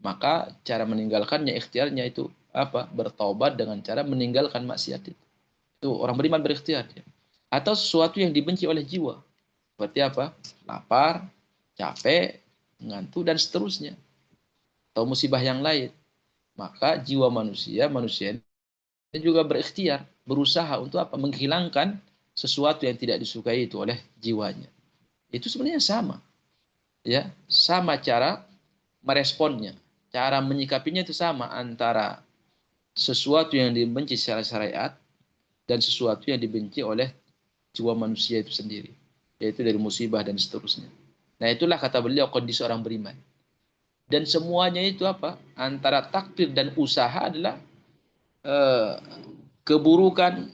Maka cara meninggalkannya, ikhtiarnya itu apa? Bertaubat dengan cara meninggalkan maksiat itu. Itu orang beriman berikhtiar. Ya. Atau sesuatu yang dibenci oleh jiwa. Seperti apa? Lapar, capek, ngantuk, dan seterusnya. Atau musibah yang lain. Maka jiwa manusia ini juga berikhtiar, berusaha untuk apa? Menghilangkan sesuatu yang tidak disukai itu oleh jiwanya. Itu sebenarnya sama. Ya, sama cara meresponnya. Cara menyikapinya itu sama antara sesuatu yang dibenci secara syariat dan sesuatu yang dibenci oleh jiwa manusia itu sendiri, yaitu dari musibah dan seterusnya. Nah, itulah kata beliau kondisi orang beriman. Dan semuanya itu apa? Antara takdir dan usaha adalah keburukan,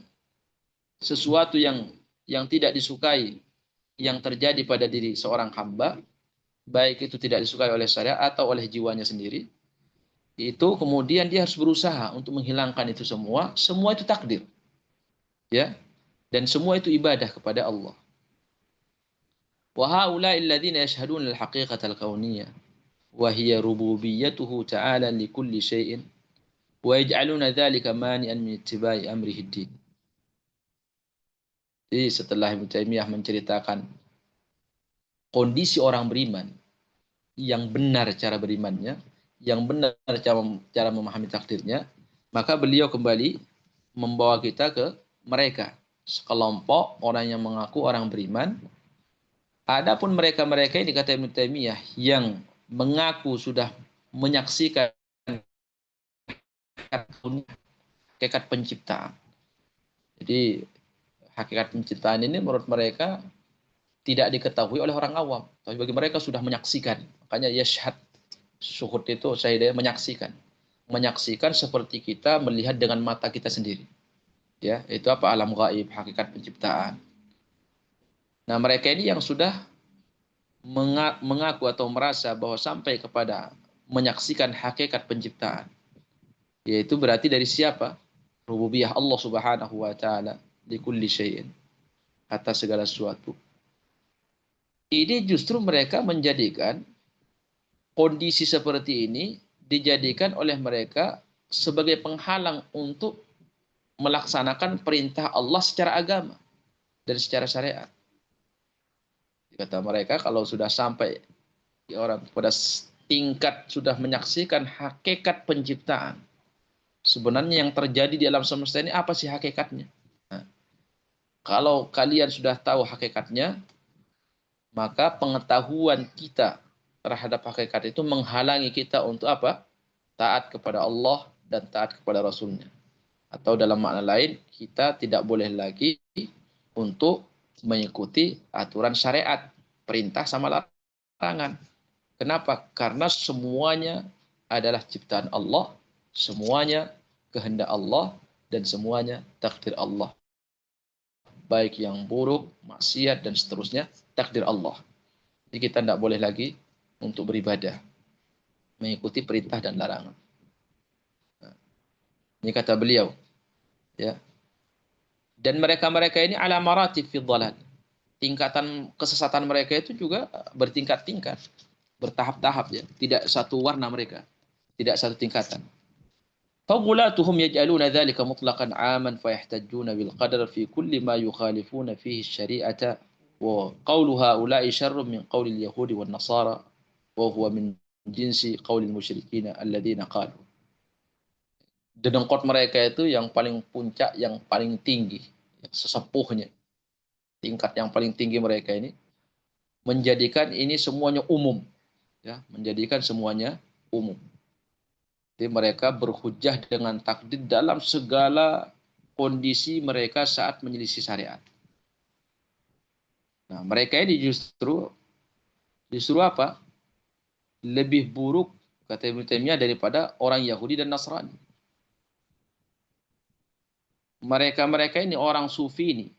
sesuatu yang tidak disukai yang terjadi pada diri seorang hamba, baik itu tidak disukai oleh syariat atau oleh jiwanya sendiri. Itu kemudian dia harus berusaha untuk menghilangkan itu semua itu takdir, ya, dan semua itu ibadah kepada Allah. Wa haula'i alladziina yashhaduna al-haqiqata al-kauniyyah wa hiya rububiyyatuhu ta'ala li kulli syai'in wa yaj'aluna dzalika mani'an min ittiba'i amrihi ad-din. Jadi setelah Ibnu Taimiyah menceritakan kondisi orang beriman yang benar cara berimannya, yang benar cara memahami takdirnya, maka beliau kembali membawa kita ke mereka, sekelompok orang yang mengaku orang beriman. Adapun mereka-mereka ini kata Ibnu Taimiyah yang mengaku sudah menyaksikan hakikat penciptaan. Jadi hakikat penciptaan ini menurut mereka tidak diketahui oleh orang awam, tapi bagi mereka sudah menyaksikan. Makanya yashhad, syuhud itu saya menyaksikan. Menyaksikan seperti kita melihat dengan mata kita sendiri. Ya, itu apa? Alam gaib, hakikat penciptaan. Nah, mereka ini yang sudah mengaku atau merasa bahwa sampai kepada menyaksikan hakikat penciptaan. Yaitu berarti dari siapa? Rububiyah Allah Subhanahu wa taala di kulli syai'in, atas segala sesuatu. Ini justru mereka menjadikan kondisi seperti ini dijadikan oleh mereka sebagai penghalang untuk melaksanakan perintah Allah secara agama dan secara syariat. Kata mereka kalau sudah sampai orang pada tingkat sudah menyaksikan hakikat penciptaan, sebenarnya yang terjadi di alam semesta ini apa sih hakikatnya? Nah, kalau kalian sudah tahu hakikatnya, maka pengetahuan kita terhadap hakikat itu menghalangi kita untuk apa? Taat kepada Allah dan taat kepada Rasulnya. Atau dalam makna lain, kita tidak boleh lagi untuk mengikuti aturan syariat, perintah sama larangan. Kenapa? Karena semuanya adalah ciptaan Allah, semuanya kehendak Allah, dan semuanya takdir Allah. Baik yang buruk, maksiat, dan seterusnya, takdir Allah. Jadi kita tidak boleh lagi untuk beribadah, mengikuti perintah dan larangan. Nah, ini kata beliau. Ya. Dan mereka-mereka ini ala maratib fi dhalal. Tingkatan kesesatan mereka itu juga bertingkat-tingkat, bertahap-tahap ya. Tidak satu warna mereka, tidak satu tingkatan. فغلاتهم يجعلون ذلك مطلقا عاما فيحتجون بالقدر في كل ما يخالفون فيه الشريعة وقول هؤلاء شر من قول اليهود والنصارى وهو من جنس قول المشركين الذين قالوا. Dedengkot mereka itu yang paling puncak, yang paling tinggi, sesepuhnya, tingkat yang paling tinggi mereka ini menjadikan ini semuanya umum, ya, menjadikan semuanya umum. Jadi mereka berhujjah dengan takdir dalam segala kondisi mereka saat menyelisih syariat. Nah, mereka ini justru apa? Lebih buruk kata Ibnu Taimiyah daripada orang Yahudi dan Nasrani. Mereka ini orang sufi ini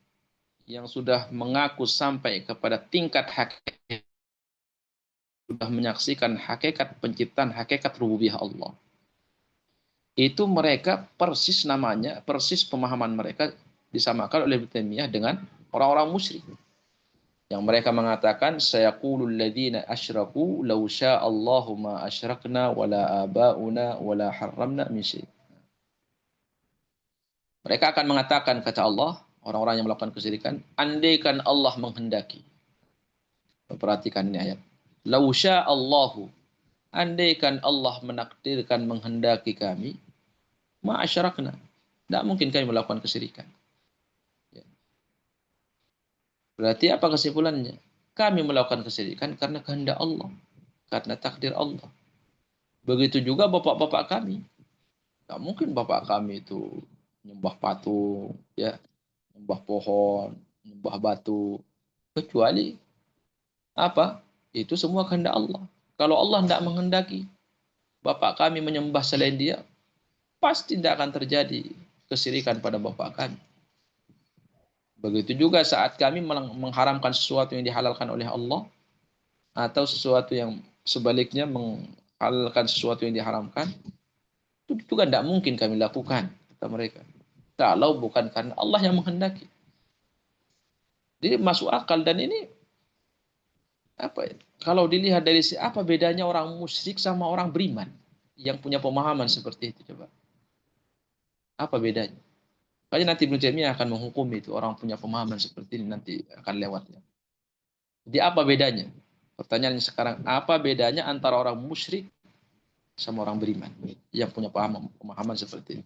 yang sudah mengaku sampai kepada tingkat hakikat, sudah menyaksikan hakikat penciptaan, hakikat rububiyah Allah. Itu mereka persis namanya, persis pemahaman mereka disamakan oleh Ibnu Taimiyah dengan orang-orang musyrik. Yang mereka mengatakan sayaqulul ladzina asyraku law syaa Allahu ma asyrakna wala abauna wala harramna min syai'. Mereka akan mengatakan kata Allah, orang-orang yang melakukan kesyirikan, andaikan Allah menghendaki. Perhatikan ini ayat. Law syaa Allahu, andaikan Allah menakdirkan menghendaki kami, ma asyrakna. Tidak mungkin kami melakukan kesyirikan. Berarti apa kesimpulannya? Kami melakukan kesyirikan karena kehendak Allah, karena takdir Allah. Begitu juga bapak-bapak kami. Tidak mungkin bapak kami itu nyembah patung, ya, nyembah pohon, nyembah batu, kecuali apa? Itu semua kehendak Allah. Kalau Allah tidak menghendaki bapak kami menyembah selain Dia, pasti tidak akan terjadi kesyirikan pada bapak kami. Begitu juga saat kami mengharamkan sesuatu yang dihalalkan oleh Allah, atau sesuatu yang sebaliknya menghalalkan sesuatu yang diharamkan, itu juga tidak mungkin kami lakukan, kata mereka. Kalau bukan karena Allah yang menghendaki. Jadi masuk akal, dan ini apa ya? Kalau dilihat dari apa bedanya orang musyrik sama orang beriman yang punya pemahaman seperti itu, coba. Apa bedanya? Makanya nanti Ibnu Taimiyah akan menghukum itu orang punya pemahaman seperti ini, nanti akan lewatnya. Jadi apa bedanya? Pertanyaannya sekarang, apa bedanya antara orang musyrik sama orang beriman yang punya pemahaman seperti ini?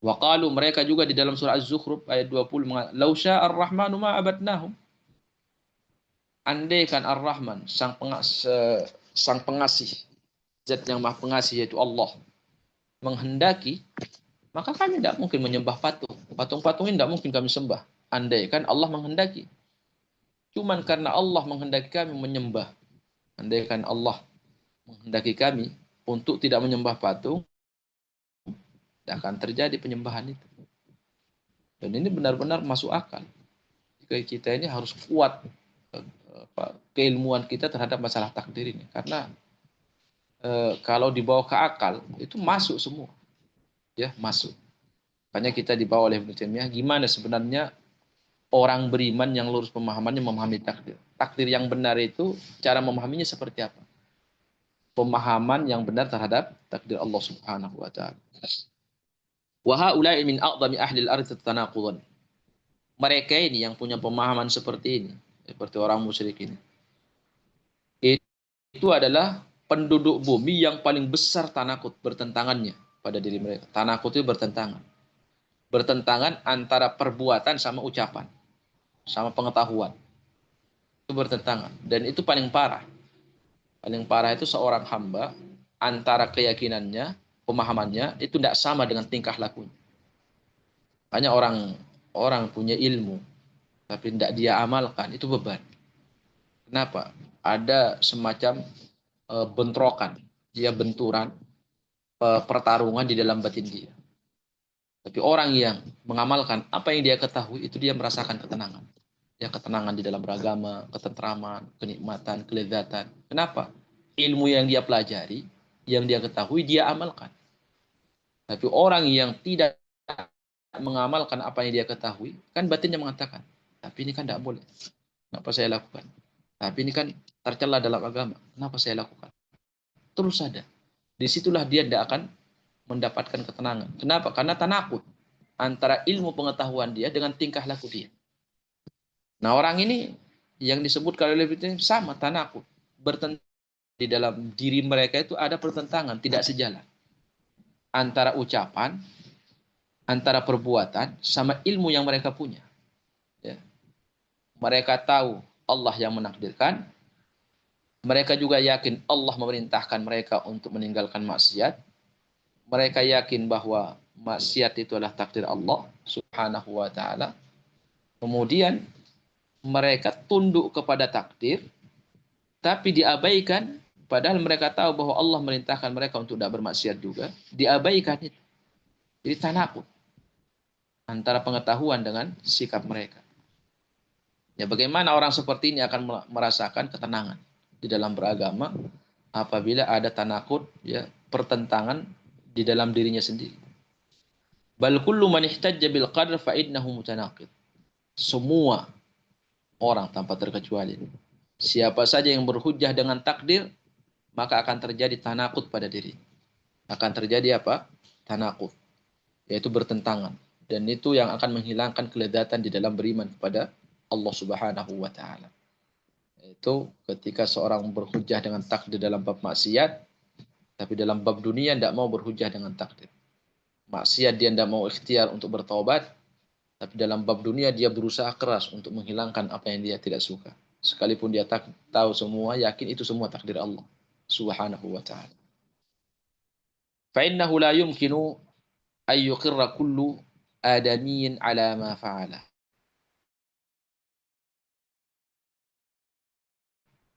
Wa qalu, mereka juga di dalam surah Az-Zukhruf ayat 20 mengatakan, "Lau sya'ar rahmanu ma abadnahum." Andaikan Ar-Rahman, sang pengasih, zat yang maha pengasih yaitu Allah, menghendaki, maka kami tidak mungkin menyembah patung. Patung-patung ini tidak mungkin kami sembah. Andaikan Allah menghendaki. Cuman karena Allah menghendaki kami menyembah. Andaikan Allah menghendaki kami untuk tidak menyembah patung, tidak akan terjadi penyembahan itu. Dan ini benar-benar masuk akal. Jika kita ini harus kuat keilmuan kita terhadap masalah takdir ini. Karena kalau dibawa ke akal, itu masuk semua. Ya, masuk. Makanya kita dibawa oleh Ibnu Taimiyah, gimana sebenarnya orang beriman yang lurus pemahamannya memahami takdir. Takdir yang benar itu, cara memahaminya seperti apa? Pemahaman yang benar terhadap takdir Allah Subhanahu wa taala. Wa haula'i min a'dhami ahli al-ardh tanaqudan. Mereka ini yang punya pemahaman seperti ini, seperti orang musyrik ini. Itu adalah penduduk bumi yang paling besar tanakut bertentangannya pada diri mereka. Tanakut itu bertentangan. Bertentangan antara perbuatan sama ucapan, sama pengetahuan. Itu bertentangan. Dan itu paling parah. Paling parah itu seorang hamba antara keyakinannya, pemahamannya itu tidak sama dengan tingkah lakunya. Hanya orang punya ilmu tapi tidak dia amalkan, itu beban. Kenapa? Ada semacam bentrokan, dia benturan, pertarungan di dalam batin dia. Tapi orang yang mengamalkan apa yang dia ketahui, itu dia merasakan ketenangan. Ya, ketenangan di dalam beragama, ketentraman, kenikmatan, kelezatan. Kenapa? Ilmu yang dia pelajari, yang dia ketahui, dia amalkan. Tapi orang yang tidak mengamalkan apa yang dia ketahui, kan batinnya mengatakan, tapi ini kan tidak boleh. Kenapa saya lakukan? Tapi ini kan tercela dalam agama. Kenapa saya lakukan? Terus ada. Disitulah dia tidak akan mendapatkan ketenangan. Kenapa? Karena tanakut antara ilmu pengetahuan dia dengan tingkah laku dia. Nah, orang ini yang disebutkan oleh itu sama tanakut. Bertentangan di dalam diri mereka itu ada pertentangan, tidak sejalan. Antara ucapan, antara perbuatan, sama ilmu yang mereka punya. Ya. Mereka tahu Allah yang menakdirkan. Mereka juga yakin Allah memerintahkan mereka untuk meninggalkan maksiat. Mereka yakin bahwa maksiat itu adalah takdir Allah subhanahu wa ta'ala. Kemudian mereka tunduk kepada takdir, tapi diabaikan, padahal mereka tahu bahwa Allah merintahkan mereka untuk tidak bermaksiat juga, diabaikan itu. Jadi tanakut antara pengetahuan dengan sikap mereka. Ya, bagaimana orang seperti ini akan merasakan ketenangan di dalam beragama apabila ada tanakut, ya, pertentangan di dalam dirinya sendiri. Bal kullu man ihtajja bil qadr fa innahu mutanaqid. Semua orang tanpa terkecuali, siapa saja yang berhujjah dengan takdir, maka akan terjadi tanakut pada diri. Akan terjadi apa? Tanakut, yaitu bertentangan. Dan itu yang akan menghilangkan kelezatan di dalam beriman kepada Allah Subhanahu wa taala. Itu ketika seorang berhujjah dengan takdir dalam bab maksiat, tapi dalam bab dunia tidak mau berhujjah dengan takdir. Maksiat dia tidak mau ikhtiar untuk bertaubat, tapi dalam bab dunia dia berusaha keras untuk menghilangkan apa yang dia tidak suka. Sekalipun dia tahu semua, yakin itu semua takdir Allah Subhanahu wa taala. Fa innahu la yumkinu ay yuqirra kullu adamiyyin ala ma fa'ala.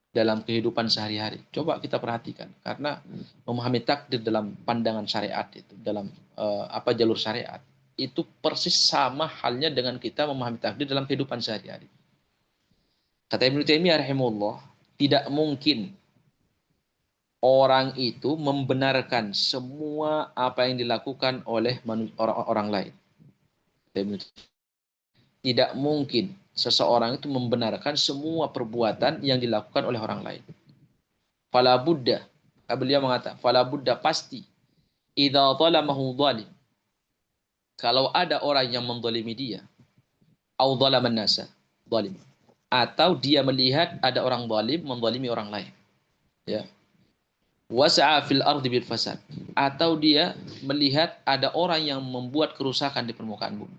Dalam kehidupan sehari-hari. Coba kita perhatikan, karena memahami takdir dalam pandangan syariat itu, dalam jalur syariat, itu persis sama halnya dengan kita memahami takdir dalam kehidupan sehari-hari. Kata Ibnu Taimiyah rahimahullah, tidak mungkin orang itu membenarkan semua apa yang dilakukan oleh orang lain. Tidak mungkin seseorang itu membenarkan semua perbuatan yang dilakukan oleh orang lain. Fala Buddha, beliau mengatakan, fala Buddha pasti, idza zalamahu zalim, kalau ada orang yang menzalimi dia, au zalaman nasa, zalim, atau dia melihat ada orang zalim menzalimi orang lain, ya. Wasa'a fil ardi bil fasad, atau dia melihat ada orang yang membuat kerusakan di permukaan bumi,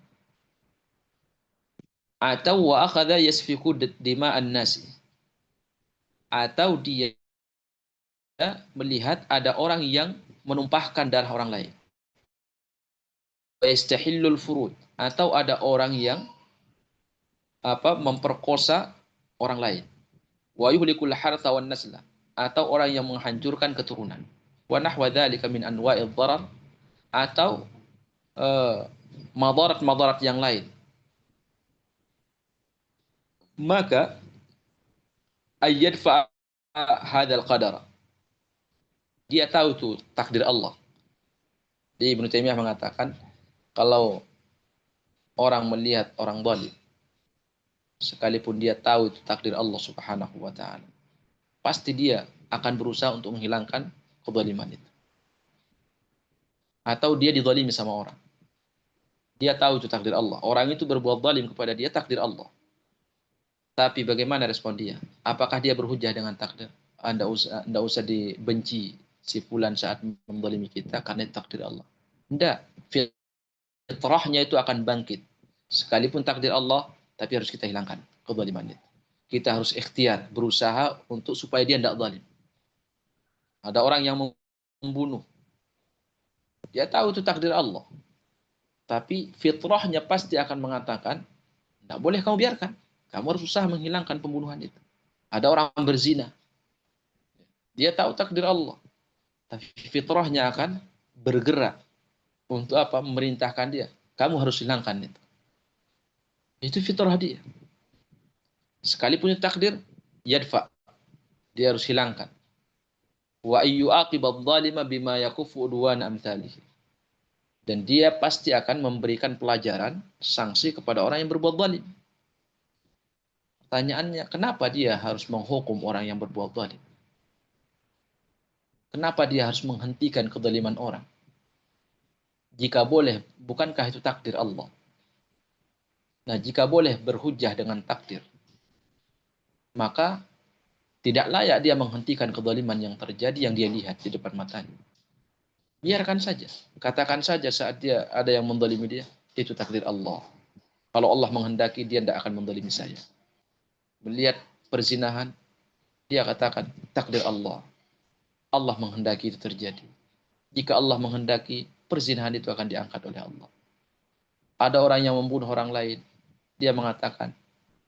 atau wa akhadha yasfiku dima'an nasi, atau dia melihat ada orang yang menumpahkan darah orang lain, wa yastahillul furud, atau ada orang yang memperkosa orang lain, wa yuhlikul hartha wan nasla, atau orang yang menghancurkan keturunan, wa nahwa dzalika min anwa'idh dharar, atau madarat-madarat yang lain, maka ayyadfa hadzal qadar, dia tahu tuh takdir Allah. Jadi Ibnu Taimiyah mengatakan, kalau orang melihat orang zalim, sekalipun dia tahu itu takdir Allah Subhanahu wa taala, pasti dia akan berusaha untuk menghilangkan kezaliman itu. Atau dia dizalimi sama orang, dia tahu itu takdir Allah, orang itu berbuat zalim kepada dia, takdir Allah. Tapi bagaimana respon dia? Apakah dia berhujjah dengan takdir? Anda usah dibenci si fulan saat menzalimi kita karena itu takdir Allah. Tidak. Fitrahnya itu akan bangkit. Sekalipun takdir Allah, tapi harus kita hilangkan kezalimannya. Kita harus ikhtiar, berusaha untuk supaya dia tidak zalim. Ada orang yang membunuh, dia tahu itu takdir Allah, tapi fitrahnya pasti akan mengatakan, tidak boleh kamu biarkan, kamu harus usaha menghilangkan pembunuhan itu. Ada orang berzina, dia tahu takdir Allah, tapi fitrahnya akan bergerak untuk memerintahkan dia, Kamu harus hilangkan itu. Itu fitrah dia. Sekalipun itu takdir, yadfa. Dia harus hilangkan. Wa ayyu aqibadh dhalima bima yakufu udwan amthalihi. Dan dia pasti akan memberikan pelajaran, sanksi kepada orang yang berbuat zalim. Pertanyaannya, kenapa dia harus menghukum orang yang berbuat zalim? Kenapa dia harus menghentikan kezaliman orang? Jika boleh, bukankah itu takdir Allah? Nah, jika boleh berhujjah dengan takdir, maka tidak layak dia menghentikan kezaliman yang terjadi yang dia lihat di depan matanya. Biarkan saja. Katakan saja saat dia ada yang menzalimi dia, itu takdir Allah. Kalau Allah menghendaki, dia tidak akan menzalimi saya. Melihat perzinahan, dia katakan takdir Allah. Allah menghendaki itu terjadi. Jika Allah menghendaki, perzinahan itu akan diangkat oleh Allah. Ada orang yang membunuh orang lain, dia mengatakan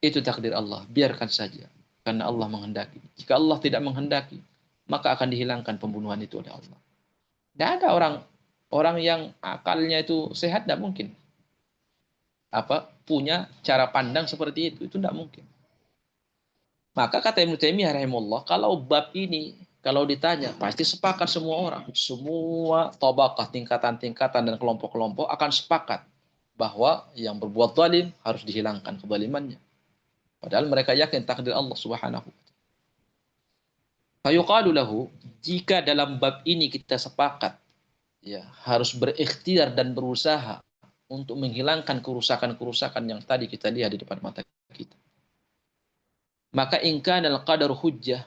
itu takdir Allah, biarkan saja. Karena Allah menghendaki. Jika Allah tidak menghendaki, maka akan dihilangkan pembunuhan itu oleh Allah. Tidak ada orang yang akalnya itu sehat, tidak mungkin punya cara pandang seperti itu tidak mungkin. Maka kata Ibnu Taimiyah rahimahullah, kalau bab ini kalau ditanya pasti sepakat semua orang, semua tabaqah, tingkatan-tingkatan dan kelompok-kelompok akan sepakat bahwa yang berbuat zalim harus dihilangkan kezalimannya. Padahal mereka yakin takdir Allah Subhanahu. Fayuqalu lahu, jika dalam bab ini kita sepakat ya harus berikhtiar dan berusaha untuk menghilangkan kerusakan-kerusakan yang tadi kita lihat di depan mata kita. Maka in kana al-qadar hujjah,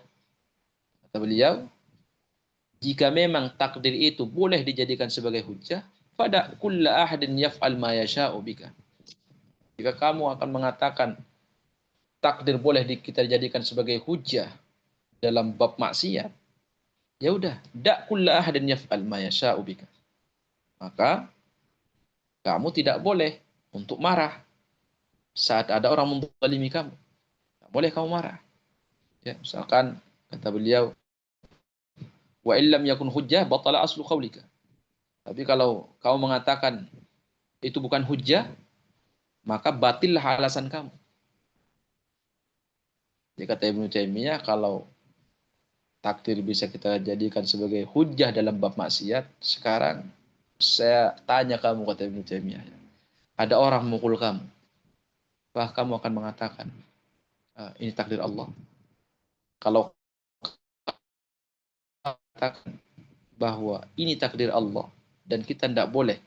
kata beliau, jika memang takdir itu boleh dijadikan sebagai hujjah, pada kulla ahadin yaf'al ma yasha'u bika. Jika kamu akan mengatakan takdir boleh kita jadikan sebagai hujjah dalam bab maksiat, ya udah, dak kulla ahadin yaf'al ma yasha'u bika. Maka kamu tidak boleh untuk marah saat ada orang menzalimi kamu. Tidak boleh kamu marah. Ya, misalkan kata beliau, wa illam yakun hujjah batala aslu qaulika. Tapi kalau kamu mengatakan itu bukan hujjah, maka batillah alasan kamu. Jadi kata Ibnu Taimiyah, kalau takdir bisa kita jadikan sebagai hujjah dalam bab maksiat, sekarang saya tanya kamu, kata Ibnu Taimiyah, ada orang memukul kamu, apakah kamu akan mengatakan ini takdir Allah? Kalau katakan bahwa ini takdir Allah dan kita tidak boleh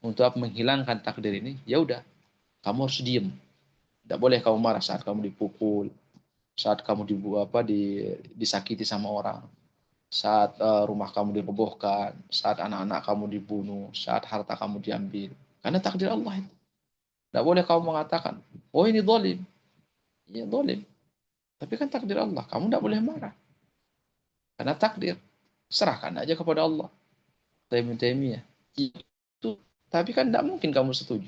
untuk menghilangkan takdir ini, ya udah, kamu harus diem. Tidak boleh kamu marah saat kamu dipukul, saat kamu disakiti sama orang, saat rumah kamu dirobohkan, saat anak-anak kamu dibunuh, saat harta kamu diambil. Karena takdir Allah itu. Tidak boleh kamu mengatakan, oh ini zalim. Iya zalim. Tapi kan takdir Allah. Kamu tidak boleh marah. Karena takdir. Serahkan aja kepada Allah. Taimiyah. Itu. Tapi kan tidak mungkin kamu setuju.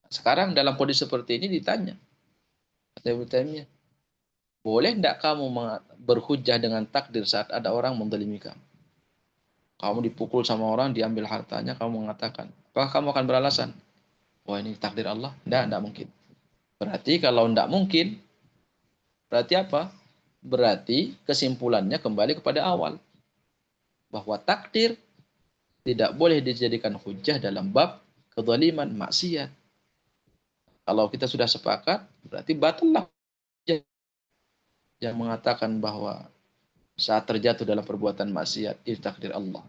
Sekarang dalam kondisi seperti ini ditanya. Taimiyah. Boleh tidak kamu berhujjah dengan takdir saat ada orang menzalimi kamu? Kamu dipukul sama orang, diambil hartanya, kamu mengatakan, apakah kamu akan beralasan? Wah ini takdir Allah? Tidak mungkin. Berarti kalau tidak mungkin, berarti apa? Berarti kesimpulannya kembali kepada awal. Bahwa takdir tidak boleh dijadikan hujjah dalam bab kezaliman, maksiat. Kalau kita sudah sepakat, berarti batallah yang mengatakan bahwa saat terjatuh dalam perbuatan maksiat itu takdir Allah.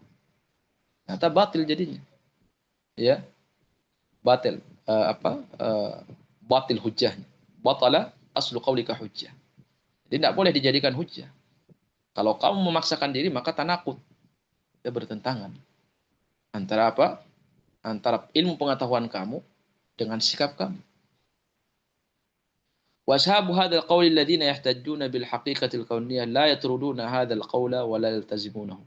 Ternyata batil jadinya. Ya, batil batil hujjahnya. Batala aslu qaulika hujjah. Jadi tidak boleh dijadikan hujjah. Kalau kamu memaksakan diri maka tanakut. Dia bertentangan. Antara apa? Antara ilmu pengetahuan kamu dengan sikap kamu. وأصحاب هذا القول الذين يحتجون بالحقيقة الكونية لا يطردون هذا القول ولا يلتزمونه.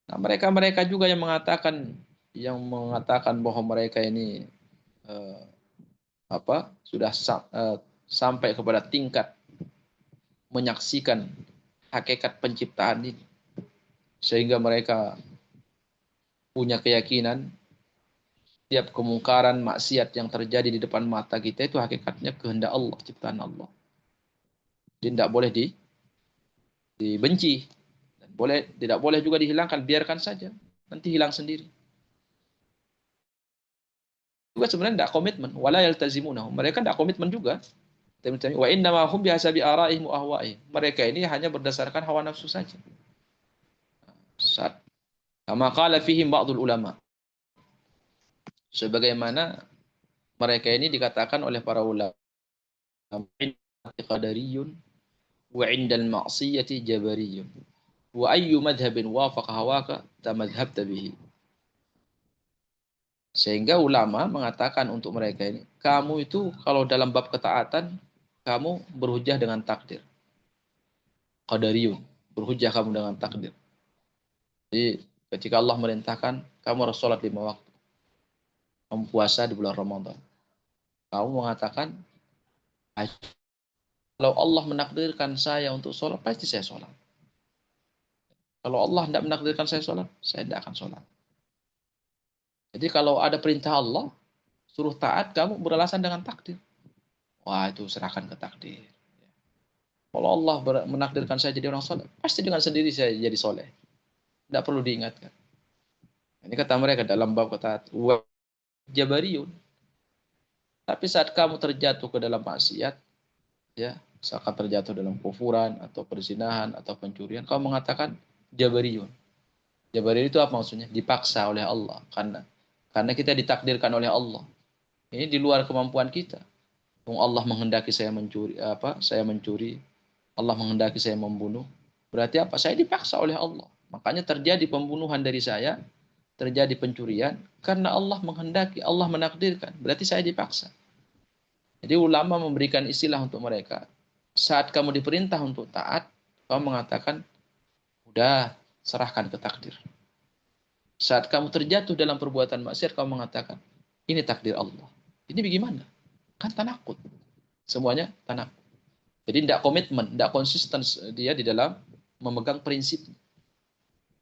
Nah, mereka juga yang mengatakan bahwa mereka ini sudah sampai kepada tingkat menyaksikan hakikat penciptaan ini, sehingga mereka punya keyakinan setiap kemungkaran, maksiat yang terjadi di depan mata kita itu hakikatnya kehendak Allah, ciptaan Allah. Jadi tidak boleh dibenci. Dan tidak boleh juga dihilangkan, biarkan saja. Nanti hilang sendiri. Juga sebenarnya tidak komitmen. Wala yaltazimunahum. Mereka tidak komitmen juga. Wa innama hum bihasabi ara'ihim wa ahwa'ihim. Mereka ini hanya berdasarkan hawa nafsu saja. Saat kama qala fihim ba'dul ulama. Sebagaimana mereka ini dikatakan oleh para ulama qadariyun wa 'indal ma'siyati jabariyun. Wa ayyu madhhabin wafaqa hawaka tamadhhabta bihi. Sehingga ulama mengatakan untuk mereka ini, kamu itu kalau dalam bab ketaatan, kamu berhujjah dengan takdir. Qadariyun, berhujjah kamu dengan takdir. Jadi ketika Allah merintahkan, kamu harus sholat 5 waktu. Kamu puasa di bulan Ramadan. Kamu mengatakan, kalau Allah menakdirkan saya untuk sholat, pasti saya sholat. Kalau Allah tidak menakdirkan saya sholat, saya tidak akan sholat. Jadi kalau ada perintah Allah, suruh taat, kamu beralasan dengan takdir. Wah, itu serahkan ke takdir. Kalau Allah menakdirkan saya jadi orang soleh, pasti dengan sendiri saya jadi soleh. Tidak perlu diingatkan. Ini kata mereka dalam bab kata jabariyun. Tapi saat kamu terjatuh ke dalam maksiat, ya, saat terjatuh dalam kufuran atau perzinahan atau pencurian, kamu mengatakan jabariyun. Jabariyun itu apa maksudnya? Dipaksa oleh Allah karena kita ditakdirkan oleh Allah. Ini di luar kemampuan kita. Allah menghendaki saya mencuri, saya mencuri. Allah menghendaki saya membunuh. Berarti apa? Saya dipaksa oleh Allah. Makanya terjadi pembunuhan dari saya, terjadi pencurian karena Allah menghendaki, Allah menakdirkan. Berarti saya dipaksa. Jadi ulama memberikan istilah untuk mereka. Saat kamu diperintah untuk taat, kamu mengatakan, udah serahkan ke takdir. Saat kamu terjatuh dalam perbuatan maksiat, kamu mengatakan, ini takdir Allah. Ini bagaimana? Kan tanakut. Semuanya tanakut. Jadi tidak komitmen, tidak konsisten dia di dalam memegang prinsip.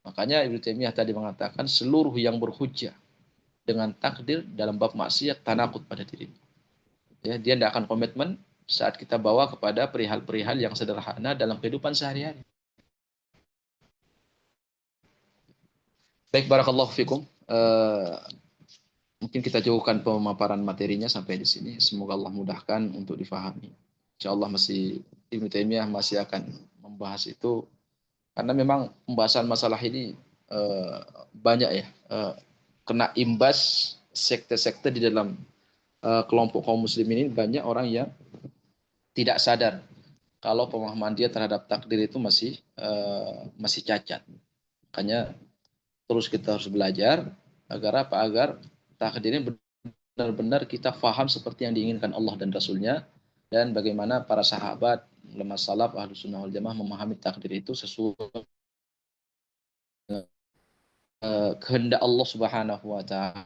Makanya Ibnu Taimiyah tadi mengatakan seluruh yang berhujjah dengan takdir dalam bab maksiat tanakut pada dirinya. Ya, dia tidak akan komitmen saat kita bawa kepada perihal-perihal yang sederhana dalam kehidupan sehari-hari. Baik, barakallahu fikum. Mungkin kita cukupkan pemaparan materinya sampai di sini. Semoga Allah mudahkan untuk difahami. Insyaallah Ibnu Taimiyah masih akan membahas itu karena memang pembahasan masalah ini banyak ya, kena imbas sekte-sekte di dalam kelompok kaum muslim ini. Banyak orang yang tidak sadar kalau pemahaman dia terhadap takdir itu masih cacat. Makanya terus kita harus belajar agar apa? Agar takdir ini benar-benar kita faham seperti yang diinginkan Allah dan Rasulnya, dan bagaimana para sahabat, ulama salaf, ahlus sunnah wal jamaah memahami takdir itu sesuai kehendak Allah Subhanahu wa taala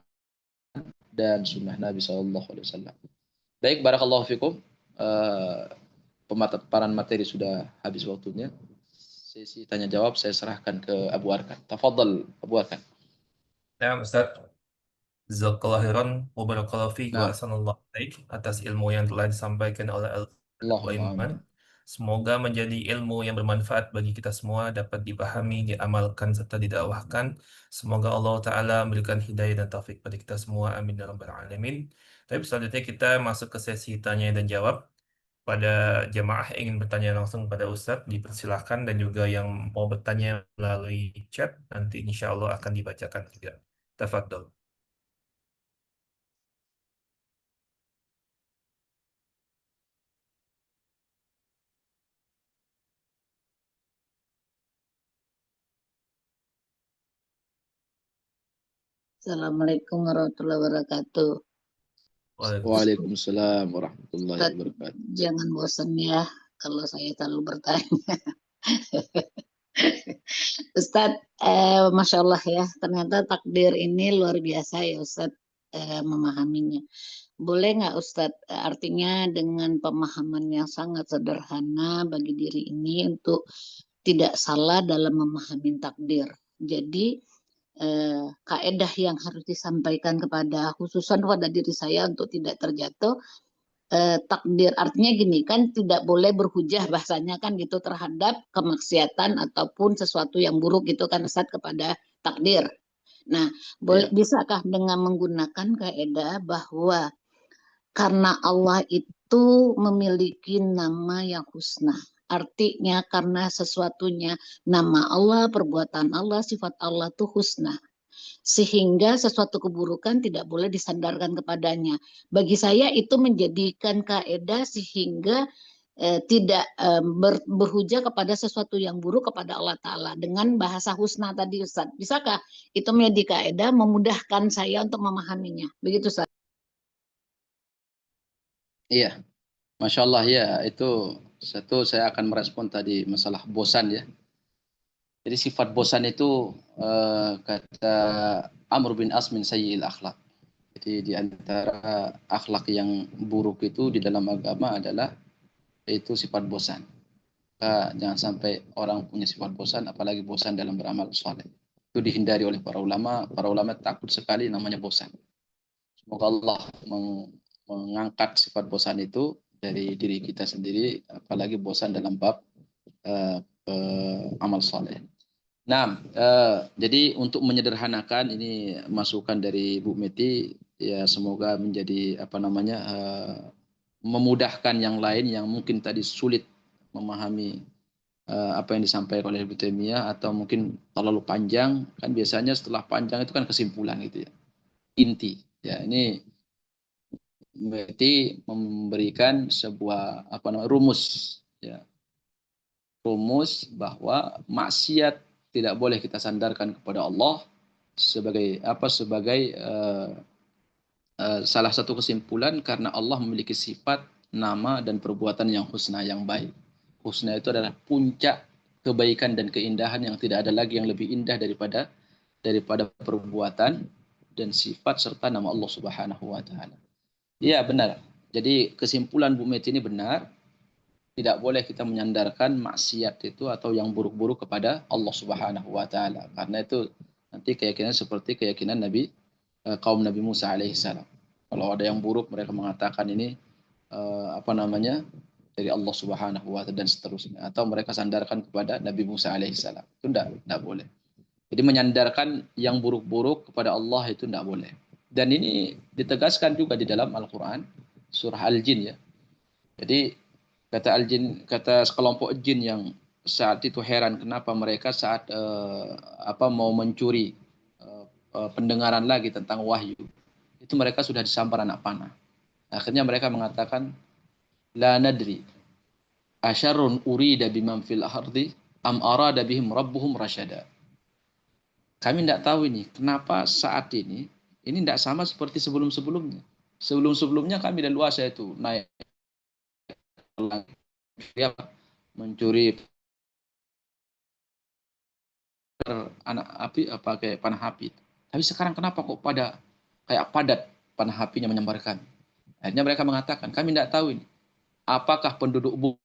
dan sunnah Nabi sallallahu alaihi wasallam. Baik, barakallahu fikum. Pemaparan materi sudah habis waktunya. Sesi tanya jawab saya serahkan ke Abu Arkan. Tafadhal Abu Arkan. Ya, Ustaz. Jazakallahu khairan wa barakallahu fiik wa Nah, ahsanallahu ilaik atas ilmu yang telah disampaikan oleh Al-Wa Allahumma Iman. amin. Semoga menjadi ilmu yang bermanfaat bagi kita semua, dapat dipahami, diamalkan, serta didakwahkan. Semoga Allah Ta'ala memberikan hidayah dan taufik pada kita semua. Amin ya rabbal alamin. Tapi selanjutnya kita masuk ke sesi tanya dan jawab. Pada jemaah yang ingin bertanya langsung pada Ustadz, dipersilahkan, dan juga yang mau bertanya melalui chat, nanti insya Allah akan dibacakan juga. Tafadhol. Assalamualaikum warahmatullahi wabarakatuh. Waalaikumsalam warahmatullahi Ustaz, wabarakatuh. jangan bosan ya kalau saya selalu bertanya. Ustadz, Masya Allah ya, ternyata takdir ini luar biasa ya Ustadz, memahaminya. Boleh nggak Ustadz, artinya dengan pemahaman yang sangat sederhana bagi diri ini untuk tidak salah dalam memahami takdir. Jadi kaedah yang harus disampaikan khususan pada diri saya untuk tidak terjatuh takdir. Artinya gini kan, tidak boleh berhujah bahasanya kan gitu terhadap kemaksiatan ataupun sesuatu yang buruk gitu kan Ustaz kepada takdir. Nah, bisakah dengan menggunakan kaedah bahwa karena Allah itu memiliki nama yang husna. Artinya karena sesuatunya, nama Allah, perbuatan Allah, sifat Allah itu husna. Sehingga sesuatu keburukan tidak boleh disandarkan kepadanya. Bagi saya itu menjadikan kaedah sehingga tidak berhujah kepada sesuatu yang buruk kepada Allah Ta'ala dengan bahasa husna tadi Ustaz. Bisakah itu menjadi kaedah memudahkan saya untuk memahaminya? Begitu Ustaz. Iya, Masya Allah ya, itu satu saya akan merespon tadi masalah bosan ya. Jadi sifat bosan itu kata Amr bin As min sayyi'il akhlak. Jadi di antara akhlak yang buruk itu di dalam agama adalah itu sifat bosan. Jangan sampai orang punya sifat bosan, apalagi bosan dalam beramal soleh. Itu dihindari oleh para ulama. Para ulama takut sekali namanya bosan. Semoga Allah mengangkat sifat bosan itu dari diri kita sendiri, apalagi bosan dalam bab amal soleh. Nah, jadi untuk menyederhanakan ini masukan dari Bu Meti, ya semoga menjadi memudahkan yang lain yang mungkin tadi sulit memahami apa yang disampaikan oleh Ibu Taimiyah, atau mungkin terlalu panjang. Kan biasanya setelah panjang itu kan kesimpulan gitu ya, inti. Ya ini berarti memberikan sebuah rumus ya, rumus bahwa maksiat tidak boleh kita sandarkan kepada Allah sebagai salah satu kesimpulan, karena Allah memiliki sifat, nama dan perbuatan yang husna, yang baik. Husna itu adalah puncak kebaikan dan keindahan yang tidak ada lagi yang lebih indah daripada perbuatan dan sifat serta nama Allah Subhanahu wa taala. Iya benar. Jadi kesimpulan Bu Meti ini benar. Tidak boleh kita menyandarkan maksiat itu atau yang buruk-buruk kepada Allah Subhanahu wa taala. Karena itu nanti keyakinan seperti keyakinan kaum Nabi Musa alaihissalam. Kalau ada yang buruk mereka mengatakan ini dari Allah Subhanahu wa taala dan seterusnya, atau mereka sandarkan kepada Nabi Musa alaihissalam. Itu tidak boleh. Jadi menyandarkan yang buruk-buruk kepada Allah itu tidak boleh. Dan ini ditegaskan juga di dalam Al-Quran, surah Al-Jin ya. Jadi kata sekelompok jin yang saat itu heran kenapa mereka saat mau mencuri pendengaran lagi tentang wahyu, itu mereka sudah disambar anak panah. Akhirnya mereka mengatakan, la nadri asyarrun urida biman fil ardi am arada bihim rabbuhum rasyada. Kami tidak tahu ini kenapa saat ini tidak sama seperti sebelum-sebelumnya. Sebelum-sebelumnya kami dan luasa itu naik mencuri anak api pakai panah api. Tapi sekarang kenapa kok pada kayak padat panah apinya menyambarkan? Akhirnya mereka mengatakan, kami tidak tahu ini. Apakah penduduk bumi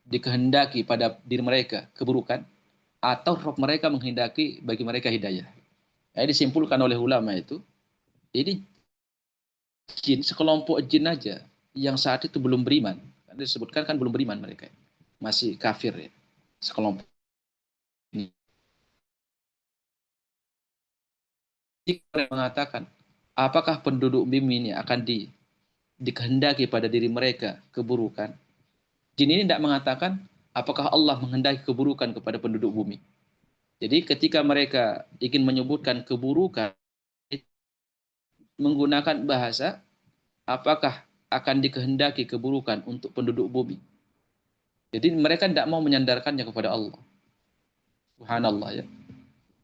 dikehendaki pada diri mereka keburukan, atau roh mereka menghendaki bagi mereka hidayah. Disimpulkan oleh ulama itu, ini jin, sekelompok jin aja yang saat itu belum beriman. Karena disebutkan kan belum beriman mereka. Masih kafir ya, sekelompok. Mereka mengatakan, apakah penduduk bumi ini akan dikehendaki pada diri mereka keburukan? Jin ini tidak mengatakan, apakah Allah menghendaki keburukan kepada penduduk bumi. Jadi ketika mereka ingin menyebutkan keburukan, menggunakan bahasa, apakah akan dikehendaki keburukan untuk penduduk bumi. Jadi mereka tidak mau menyandarkannya kepada Allah. Subhanallah ya.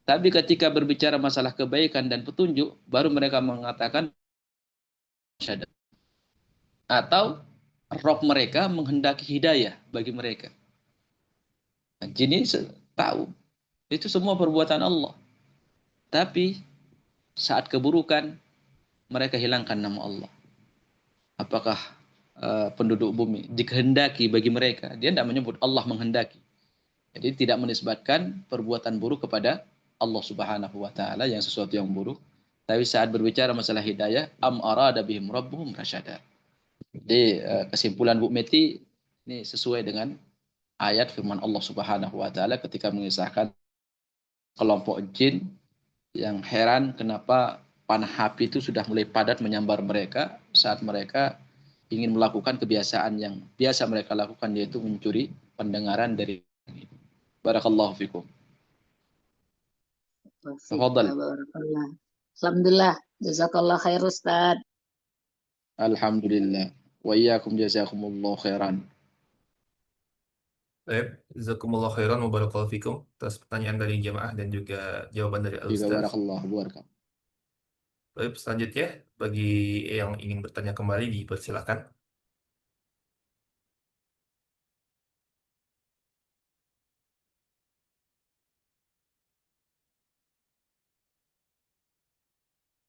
Tapi ketika berbicara masalah kebaikan dan petunjuk, baru mereka mengatakan syahadat. Atau roh mereka menghendaki hidayah bagi mereka. Nah, jin ini tahu itu semua perbuatan Allah. Tapi saat keburukan mereka hilangkan nama Allah. Apakah penduduk bumi dikehendaki bagi mereka? Dia tidak menyebut Allah menghendaki. Jadi tidak menisbatkan perbuatan buruk kepada Allah Subhanahu wa taala yang sesuatu yang buruk. Tapi saat berbicara masalah hidayah, am arada bihim rabbuhum rasyada. Jadi kesimpulan Bu Meti ini sesuai dengan ayat firman Allah Subhanahu wa taala ketika mengisahkan kelompok jin yang heran kenapa panah api itu sudah mulai padat menyambar mereka saat mereka ingin melakukan kebiasaan yang biasa mereka lakukan, yaitu mencuri pendengaran dari barakallahu fikum. Tafadhal. Barakallah. Alhamdulillah. Jazakallah khair Ustaz. Alhamdulillah. Wa iyyakum jazakumullahu khairan. Baik, jazakumullah khairan wa barakallahu fikum atas pertanyaan dari jamaah dan juga jawaban dari Juga Al-Ustaz. barakallahu barakatuh. Baik, selanjutnya bagi yang ingin bertanya kembali dipersilakan.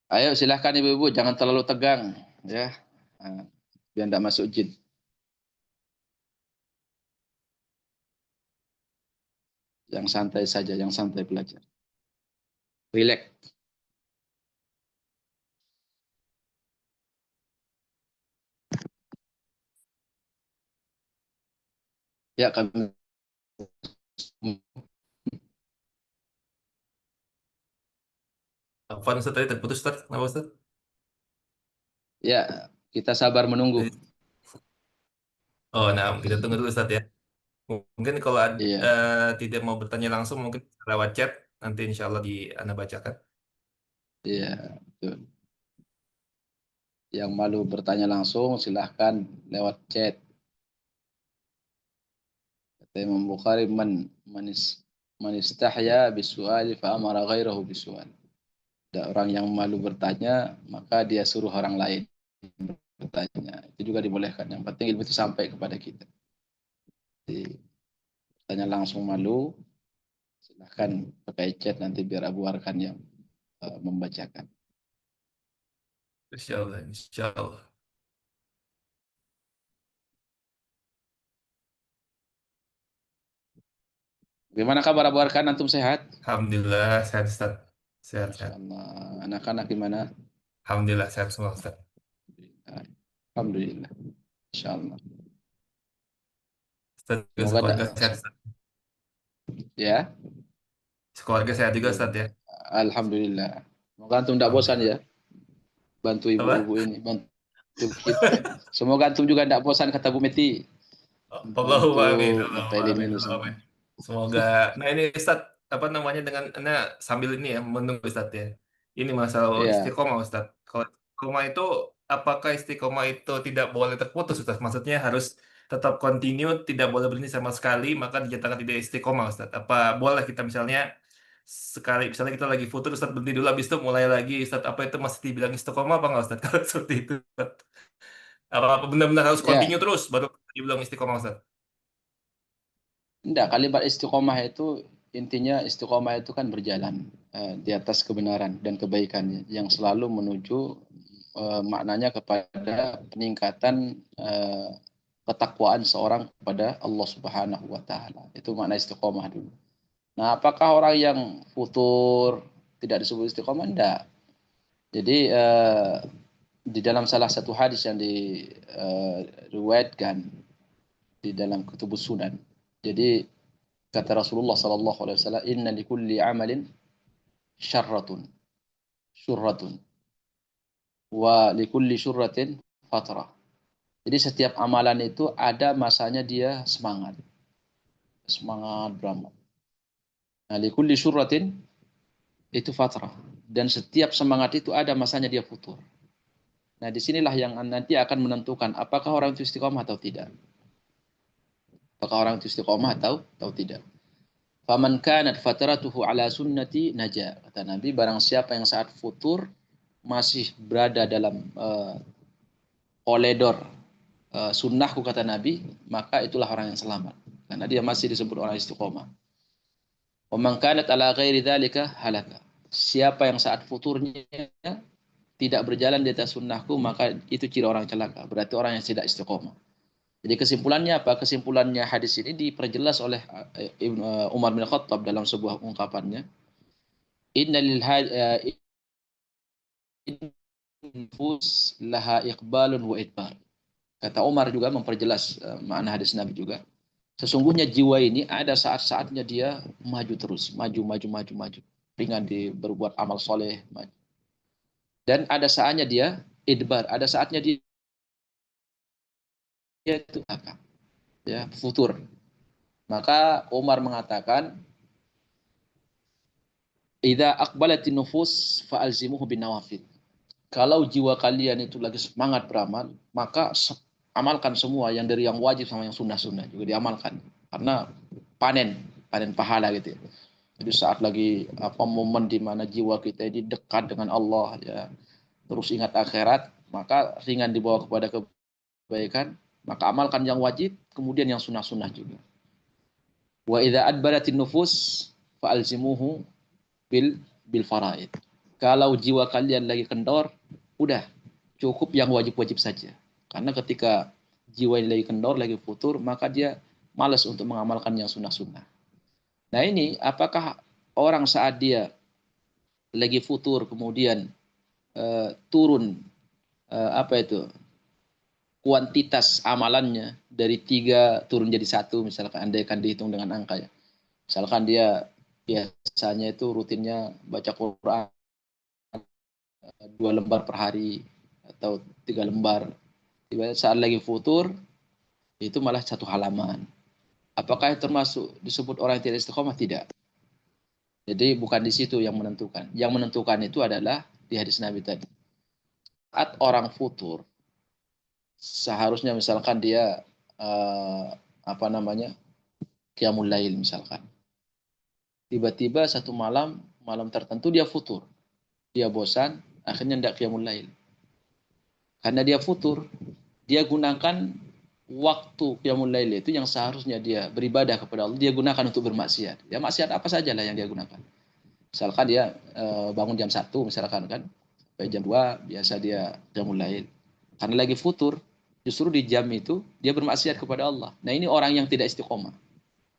Ayo silahkan ibu-ibu, jangan terlalu tegang ya. Biar tidak masuk jin. Yang santai saja, yang santai belajar. Relax. Ya kami. Afwan Ustaz tadi terputus Ustaz, kenapa Ustaz? Ya, kita sabar menunggu. Oh, nah kita tunggu dulu Ustaz ya. Mungkin kalau Iya, tidak mau bertanya langsung mungkin lewat chat nanti insya Allah Anda bacakan. iya, betul. Yang malu bertanya langsung silahkan lewat chat. Kata Imam Bukhari, man istahya bisu'ali fa amara ghairahu bisu'al. Ada orang yang malu bertanya, maka dia suruh orang lain bertanya. Itu juga dibolehkan. Yang penting ilmu itu sampai kepada kita. Jadi, tanya langsung malu, silahkan pakai chat nanti biar Abu Arkan yang membacakan. Insya Allah, insya Allah. Bagaimana kabar Abu Arkan? Antum sehat? Alhamdulillah sehat Ustaz. Sehat, Masya sehat. Allah. Anak-anak gimana? Alhamdulillah sehat semua Ustaz. Alhamdulillah. Insya Allah. Ustaz juga Semoga sekeluarga sehat Ustaz. ya. Sekeluarga sehat juga Ustaz ya. Alhamdulillah. Semoga antum tidak bosan ya. Bantu ibu-ibu ini, bantu kita. Semoga antum juga tidak bosan, kata Bu Meti. Allahumma amin. Ngapelin ini semua. Semoga. Nah ini Ustaz, apa namanya sambil ini ya menunggu Ustaz ya. Ini masalah Ya, istiqomah Ustaz. Kalau istiqomah itu apakah istiqomah itu tidak boleh terputus Ustaz? Maksudnya harus tetap continue, tidak boleh berhenti sama sekali, maka dinyatakan tidak istiqomah Ustaz. Apa boleh kita misalnya sekali misalnya kita lagi futur Ustaz berhenti dulu habis itu mulai lagi Ustaz, apa itu masih dibilang istiqomah apa enggak Ustaz? Kalau seperti itu Ustaz. Apa benar-benar harus ya. continue terus baru dibilang istiqomah Ustaz? Enggak, kalimat istiqomah itu intinya istiqomah itu kan berjalan di atas kebenaran dan kebaikan yang selalu menuju maknanya kepada peningkatan ketakwaan seorang kepada Allah Subhanahu wa taala. Itu makna istiqomah dulu. Nah, apakah orang yang futur tidak disebut istiqomah? Enggak. Jadi di dalam salah satu hadis yang diriwayatkan di dalam Kutubus Sunan. Jadi kata Rasulullah sallallahu alaihi wasallam, "Inna likulli amalin syarratun, syurratun, wa likulli syurratin fatrah." Jadi setiap amalan itu ada masanya dia semangat beramal. Nah, likulli syurratin itu fatrah, dan setiap semangat itu ada masanya dia futur. Nah, disinilah yang nanti akan menentukan apakah orang itu istiqomah atau tidak. Apakah orang itu istiqomah atau tidak. Faman kanat fatratuhu ala sunnati naja. Kata Nabi, barang siapa yang saat futur masih berada dalam koridor sunnahku, kata Nabi, maka itulah orang yang selamat. Karena dia masih disebut orang istiqomah. Waman kanat ala ghairi dzalika halaka. Siapa yang saat futurnya tidak berjalan di atas sunnahku, maka itu ciri orang celaka. Berarti orang yang tidak istiqomah. Jadi kesimpulannya apa? Kesimpulannya hadis ini diperjelas oleh Umar bin Khattab dalam sebuah ungkapannya. inna lil nufus laha iqbalun wa idbar. Kata Umar juga memperjelas makna hadis Nabi juga. Sesungguhnya jiwa ini ada saat-saatnya dia maju terus, maju. Ringan di berbuat amal soleh. Maju. Dan ada saatnya dia idbar, ada saatnya dia itu apa? Ya, futur. Maka Umar mengatakan, idza aqbalatin nufus fa'alzimuhu bin nawafil. Kalau jiwa kalian itu lagi semangat beramal, maka amalkan semua yang dari yang wajib sama yang sunnah-sunnah juga diamalkan. Karena panen pahala gitu. Jadi saat lagi momen di mana jiwa kita ini dekat dengan Allah, ya, terus ingat akhirat, maka ringan dibawa kepada kebaikan, maka amalkan yang wajib, kemudian yang sunnah-sunnah juga. Wa idza adbaratin nufus fa'alzimuhu bil faraid. Kalau jiwa kalian lagi kendor, udah cukup yang wajib-wajib saja. Karena ketika jiwa ini lagi kendor, lagi futur, maka dia malas untuk mengamalkan yang sunnah-sunnah. Nah ini, apakah orang saat dia lagi futur, kemudian turun kuantitas amalannya dari 3 turun jadi 1, misalkan andaikan dihitung dengan angka ya. Misalkan dia biasanya itu rutinnya baca Quran 2 lembar per hari atau 3 lembar. Tiba saat lagi futur itu malah 1 halaman. Apakah termasuk disebut orang yang tidak istiqomah? Tidak. Jadi bukan di situ yang menentukan. Yang menentukan itu adalah di hadis Nabi tadi. Saat orang futur, seharusnya misalkan dia qiyamul lail misalkan. Tiba-tiba satu malam tertentu dia futur. Dia bosan, akhirnya tidak qiyamul lail. Karena dia futur, dia gunakan waktu qiyamul lail itu yang seharusnya dia beribadah kepada Allah, dia gunakan untuk bermaksiat. Ya maksiat apa sajalah yang dia gunakan. Misalkan dia bangun jam 1 misalkan kan, sampai jam 2 biasa dia qiyamul lail. Karena lagi futur, justru di jam itu dia bermaksiat kepada Allah. Nah, ini orang yang tidak istiqomah.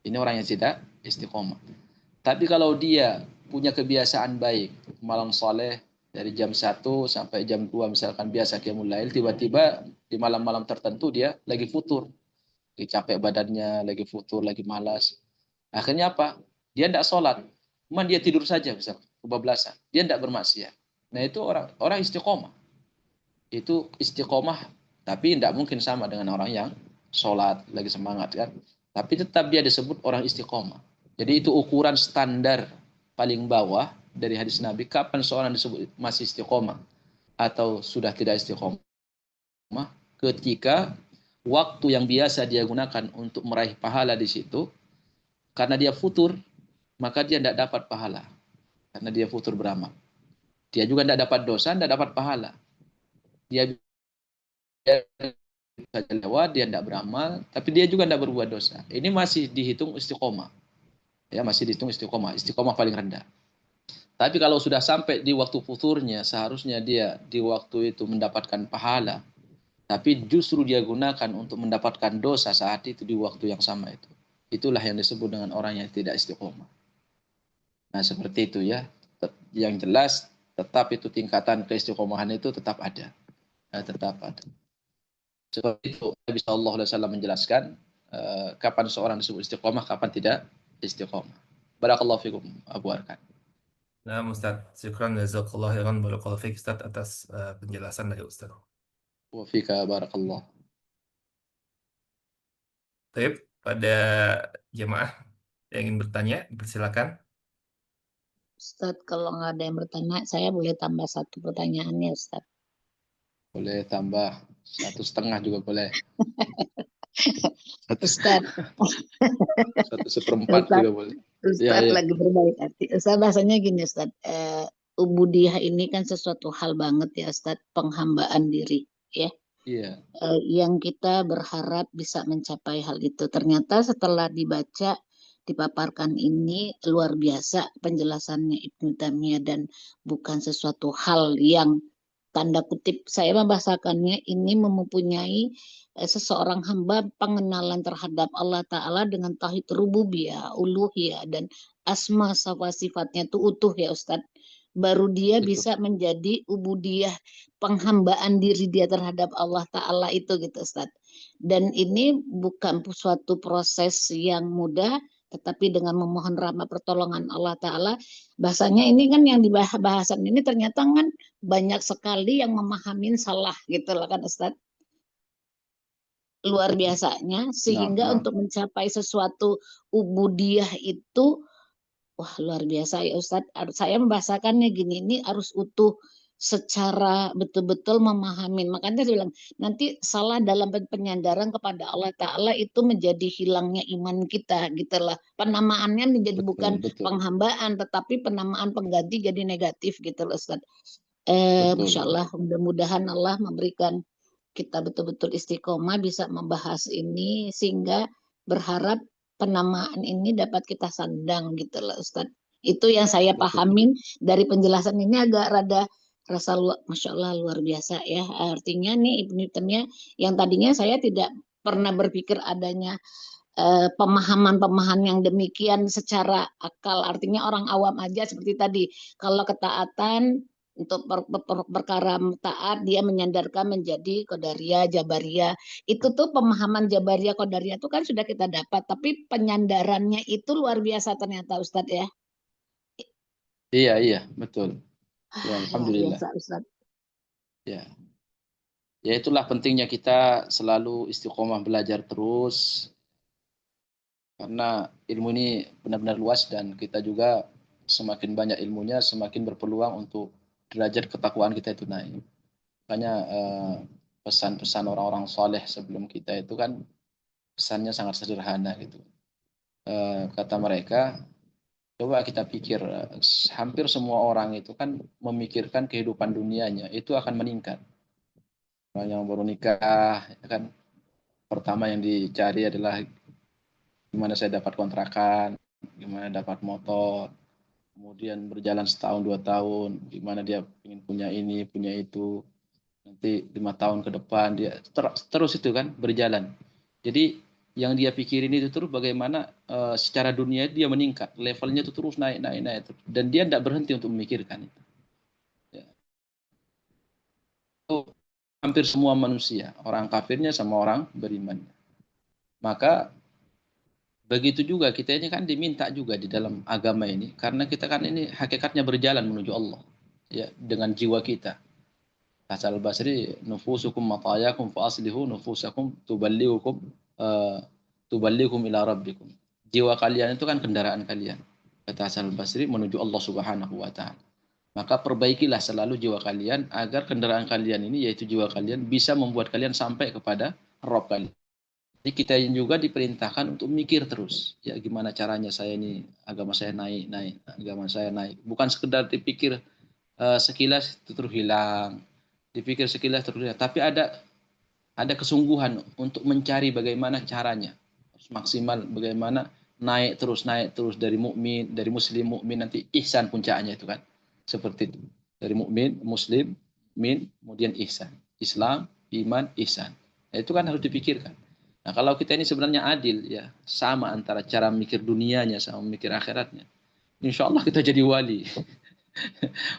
Ini orang yang tidak istiqomah. Tapi kalau dia punya kebiasaan baik, malam soleh, dari jam 1 sampai jam 2 misalkan biasa qiyamul lail, tiba-tiba di malam-malam tertentu dia lagi futur. Lagi capek badannya, lagi futur, lagi malas. Akhirnya apa? Dia tidak sholat. Cuman dia tidur saja misalkan, kebablasan. Dia tidak bermaksiat. Nah itu orang istiqomah. Itu istiqomah, tapi tidak mungkin sama dengan orang yang sholat, lagi semangat kan. Tapi tetap dia disebut orang istiqomah. Jadi itu ukuran standar paling bawah dari hadis Nabi, kapan seorang disebut masih istiqomah atau sudah tidak istiqomah, ketika waktu yang biasa dia gunakan untuk meraih pahala di situ, karena dia futur, maka dia tidak dapat pahala. Karena dia futur beramal. Dia juga tidak dapat dosa, tidak dapat pahala. Dia lewat, dia tidak beramal, tapi dia juga tidak berbuat dosa. Ini masih dihitung istiqomah. Ya, masih dihitung istiqomah. Istiqomah paling rendah. Tapi kalau sudah sampai di waktu futurnya, seharusnya dia di waktu itu mendapatkan pahala. Tapi justru dia gunakan untuk mendapatkan dosa saat itu di waktu yang sama itu. Itulah yang disebut dengan orang yang tidak istiqomah. Nah seperti itu ya. Yang jelas tetap itu tingkatan keistiqomahan itu tetap ada. Tetap ada. Seperti itu Nabi SAW menjelaskan kapan seorang disebut istiqomah, kapan tidak istiqomah. Barakallahu fikum Abu Arkan. Nah, Ustaz, syukran jazakallahu khairan barakallahu fiik Ustaz atas penjelasan dari Ustaz. Wa fika barakallah. Baik, pada jemaah yang ingin bertanya, silakan. Ustadz, kalau nggak ada yang bertanya, saya boleh tambah 1 pertanyaan ya, Ustadz? Boleh tambah 1,5 juga boleh. Ustadz. 1/4 juga boleh. Ustadz lagi berbaik hati. Ustadz bahasanya gini Ustadz, ubudiyah ini kan sesuatu hal banget ya Ustadz, penghambaan diri ya. Iya. Yang kita berharap bisa mencapai hal itu. Ternyata setelah dibaca, dipaparkan ini luar biasa penjelasannya Ibnu Taimiyah dan bukan sesuatu hal yang tanda kutip saya membahasakannya ini mempunyai seseorang hamba pengenalan terhadap Allah Ta'ala dengan tauhid rububiyah, uluhiyah, dan asma sifatnya itu utuh ya Ustadz. Baru dia Betul. bisa menjadi ubudiyah, penghambaan diri dia terhadap Allah Ta'ala itu gitu Ustadz. Dan ini bukan suatu proses yang mudah, tetapi dengan memohon rahmat pertolongan Allah Ta'ala. Bahasanya ini kan yang bahasan ini ternyata kan banyak sekali yang memahamin salah gitu loh kan Ustadz. Luar biasanya, sehingga Nah. untuk mencapai sesuatu ubudiyah itu, wah luar biasa ya Ustadz. Saya membahasakannya gini, ini harus utuh secara betul-betul memahami. Makanya saya bilang, nanti salah dalam penyandaran kepada Allah Ta'ala itu menjadi hilangnya iman kita gitu lah. Penamaannya menjadi bukan Betul. penghambaan, tetapi penamaan pengganti jadi negatif gitu loh Ustadz. Betul. Masya Allah, mudah-mudahan Allah memberikan kita betul-betul istiqomah bisa membahas ini, sehingga berharap penamaan ini dapat kita sandang gitu loh Ustadz. Itu yang saya Betul. pahamin dari penjelasan ini, agak rada rasa Masya Allah luar biasa ya. Artinya nih Ibnu Taimiyah yang tadinya saya tidak pernah berpikir adanya pemahaman-pemahaman yang demikian secara akal. Artinya orang awam aja seperti tadi, kalau ketaatan untuk perkara taat dia menyandarkan menjadi Qadariyah, Jabariyah. Itu tuh pemahaman Jabariyah, Qadariyah itu kan sudah kita dapat, tapi penyandarannya itu luar biasa ternyata Ustadz ya. Iya, betul. Ya, Luar alhamdulillah. biasa Ustadz. Ya. Ya itulah pentingnya kita selalu istiqomah belajar terus, karena ilmu ini benar-benar luas dan kita juga semakin banyak ilmunya semakin berpeluang untuk derajat ketakwaan kita itu naik. Makanya pesan-pesan orang-orang soleh sebelum kita itu kan pesannya sangat sederhana gitu. Kata mereka, coba kita pikir, hampir semua orang itu kan memikirkan kehidupan dunianya itu akan meningkat. Orang yang baru nikah, ya kan, pertama yang dicari adalah gimana saya dapat kontrakan, gimana dapat motor, kemudian berjalan setahun 2 tahun, gimana dia ingin punya ini, punya itu, nanti 5 tahun ke depan dia terus itu kan berjalan. Jadi yang dia pikirin itu terus bagaimana secara dunia dia meningkat, levelnya itu terus naik dan dia tidak berhenti untuk memikirkan itu. Ya. Itu hampir semua manusia, orang kafirnya sama orang berimannya. Maka begitu juga kita ini kan diminta juga di dalam agama ini, karena kita kan ini hakikatnya berjalan menuju Allah ya dengan jiwa kita. Hasan al-Basri, nufusukum matayakum fa aslihu nufusakum tuballighukum ila rabbikum. Jiwa kalian itu kan kendaraan kalian. Kata Hasan al-Basri, menuju Allah Subhanahu wa taala. Maka perbaikilah selalu jiwa kalian agar kendaraan kalian ini, yaitu jiwa kalian, bisa membuat kalian sampai kepada Rabb kalian. Jadi kita juga diperintahkan untuk mikir terus, ya gimana caranya saya ini agama saya naik, agama saya naik. Bukan sekedar dipikir sekilas itu terus hilang, dipikir sekilas terus hilang, tapi ada kesungguhan untuk mencari bagaimana caranya, harus maksimal, bagaimana naik terus dari mukmin, dari muslim mukmin, nanti ihsan puncaknya itu kan, seperti itu, dari mukmin, muslim, mukmin, kemudian ihsan, Islam, iman, ihsan. Nah, itu kan harus dipikirkan. Nah, kalau kita ini sebenarnya adil ya, sama antara cara mikir dunianya sama mikir akhiratnya, insya Allah kita jadi wali.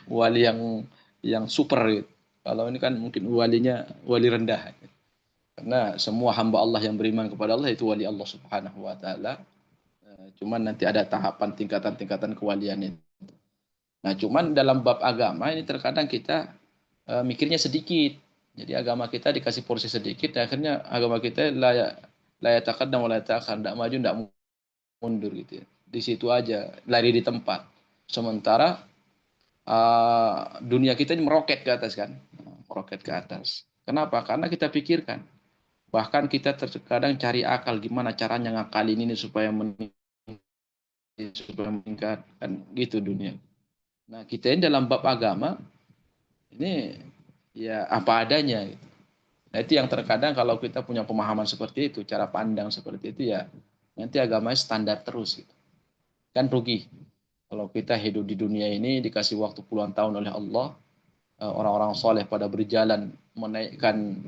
Wali yang super gitu. Kalau ini kan mungkin walinya wali rendah. Karena semua hamba Allah yang beriman kepada Allah itu wali Allah Subhanahu wa taala. Cuman nanti ada tahapan tingkatan-tingkatan kewalian itu. Nah, cuman dalam bab agama ini terkadang kita mikirnya sedikit. Jadi agama kita dikasih porsi sedikit, dan akhirnya agama kita la yataqaddam wa la yata'akhkhar, enggak maju enggak mundur gitu ya. Di situ aja, lari di tempat. Sementara dunia kita ini meroket ke atas kan, meroket ke atas. Kenapa? Karena kita pikirkan, bahkan kita terkadang cari akal gimana caranya ngakalin ini supaya meningkat kan gitu dunia. Nah, kita ini dalam bab agama ini ya apa adanya gitu. Nah, itu yang terkadang kalau kita punya pemahaman seperti itu, cara pandang seperti itu, ya nanti agamanya standar terus gitu. Kan rugi kalau kita hidup di dunia ini dikasih waktu puluhan tahun oleh Allah, orang-orang soleh pada berjalan menaikkan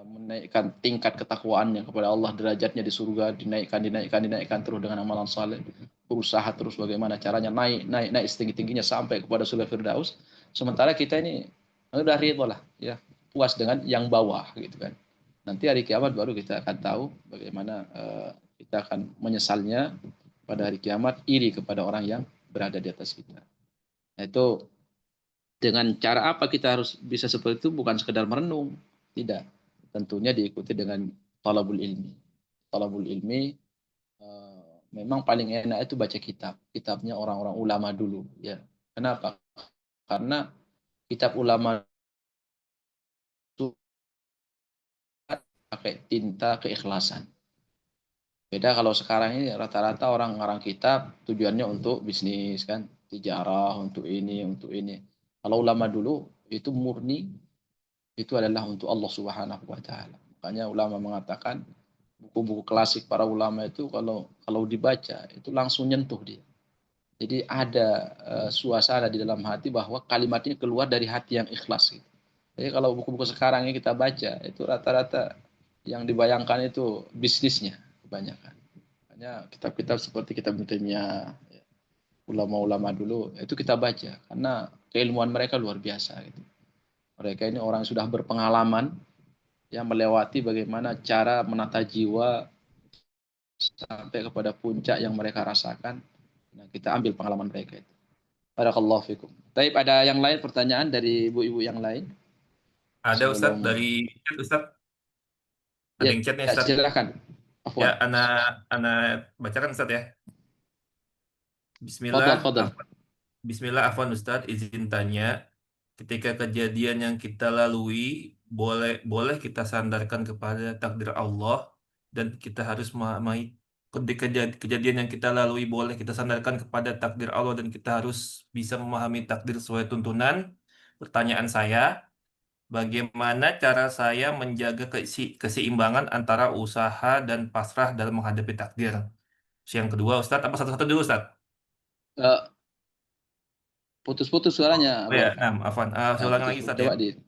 menaikkan tingkat ketakwaannya kepada Allah, derajatnya di surga dinaikkan terus dengan amalan saleh, berusaha terus bagaimana caranya naik setinggi-tingginya sampai kepada surga Firdaus. Sementara kita ini udah ridho lah, ya, puas dengan yang bawah gitu kan. Nanti hari kiamat baru kita akan tahu bagaimana kita akan menyesalnya pada hari kiamat, iri kepada orang yang berada di atas kita. Nah, itu dengan cara apa kita harus bisa seperti itu? Bukan sekedar merenung, tidak. Tentunya diikuti dengan talabul ilmi. Talabul ilmi memang paling enak itu baca kitabnya orang-orang ulama dulu, ya. Kenapa? Karena kitab ulama itu pakai tinta keikhlasan. Beda kalau sekarang ini rata-rata orang ngarang kitab tujuannya untuk bisnis kan, tijarah, untuk ini, untuk ini. Kalau ulama dulu itu murni, itu adalah untuk Allah Subhanahu wa taala. Makanya ulama mengatakan buku-buku klasik para ulama itu kalau dibaca itu langsung nyentuh dia. Jadi ada suasana di dalam hati bahwa kalimat ini keluar dari hati yang ikhlas gitu. Jadi kalau buku-buku sekarang ini kita baca itu rata-rata yang dibayangkan itu bisnisnya kebanyakan. Hanya kitab-kitab seperti kitab Taimiyah, ulama-ulama dulu itu kita baca karena keilmuan mereka luar biasa gitu. Mereka ini orang yang sudah berpengalaman, yang melewati bagaimana cara menata jiwa sampai kepada puncak yang mereka rasakan. Nah, kita ambil pengalaman mereka itu. Barakallahu fikum. Tapi ada yang lain pertanyaan dari ibu-ibu yang lain Ada Ustadz sebelum dari chat, Ustadz. Ada ya, yang chat nih ya Ustadz. silakan. Ya, Afwan. anak bacakan Ustadz ya. Fadal, Bismillah, fadal. Bismillah, Afwan Ustadz, izin tanya. Ketika kejadian yang kita lalui, boleh kita sandarkan kepada takdir Allah dan kita harus memahami ketika kejadian yang kita lalui boleh kita sandarkan kepada takdir Allah dan kita harus bisa memahami takdir sesuai tuntunan. Pertanyaan saya, bagaimana cara saya menjaga keseimbangan antara usaha dan pasrah dalam menghadapi takdir? Yang kedua, Ustadz, apa satu-satu dulu, Ustadz? Uh, Putus-putus suaranya, Oh ya, Abah. nah, Afwan. Saya ulangi lagi, Putus-putus. Ustadz ya. Coba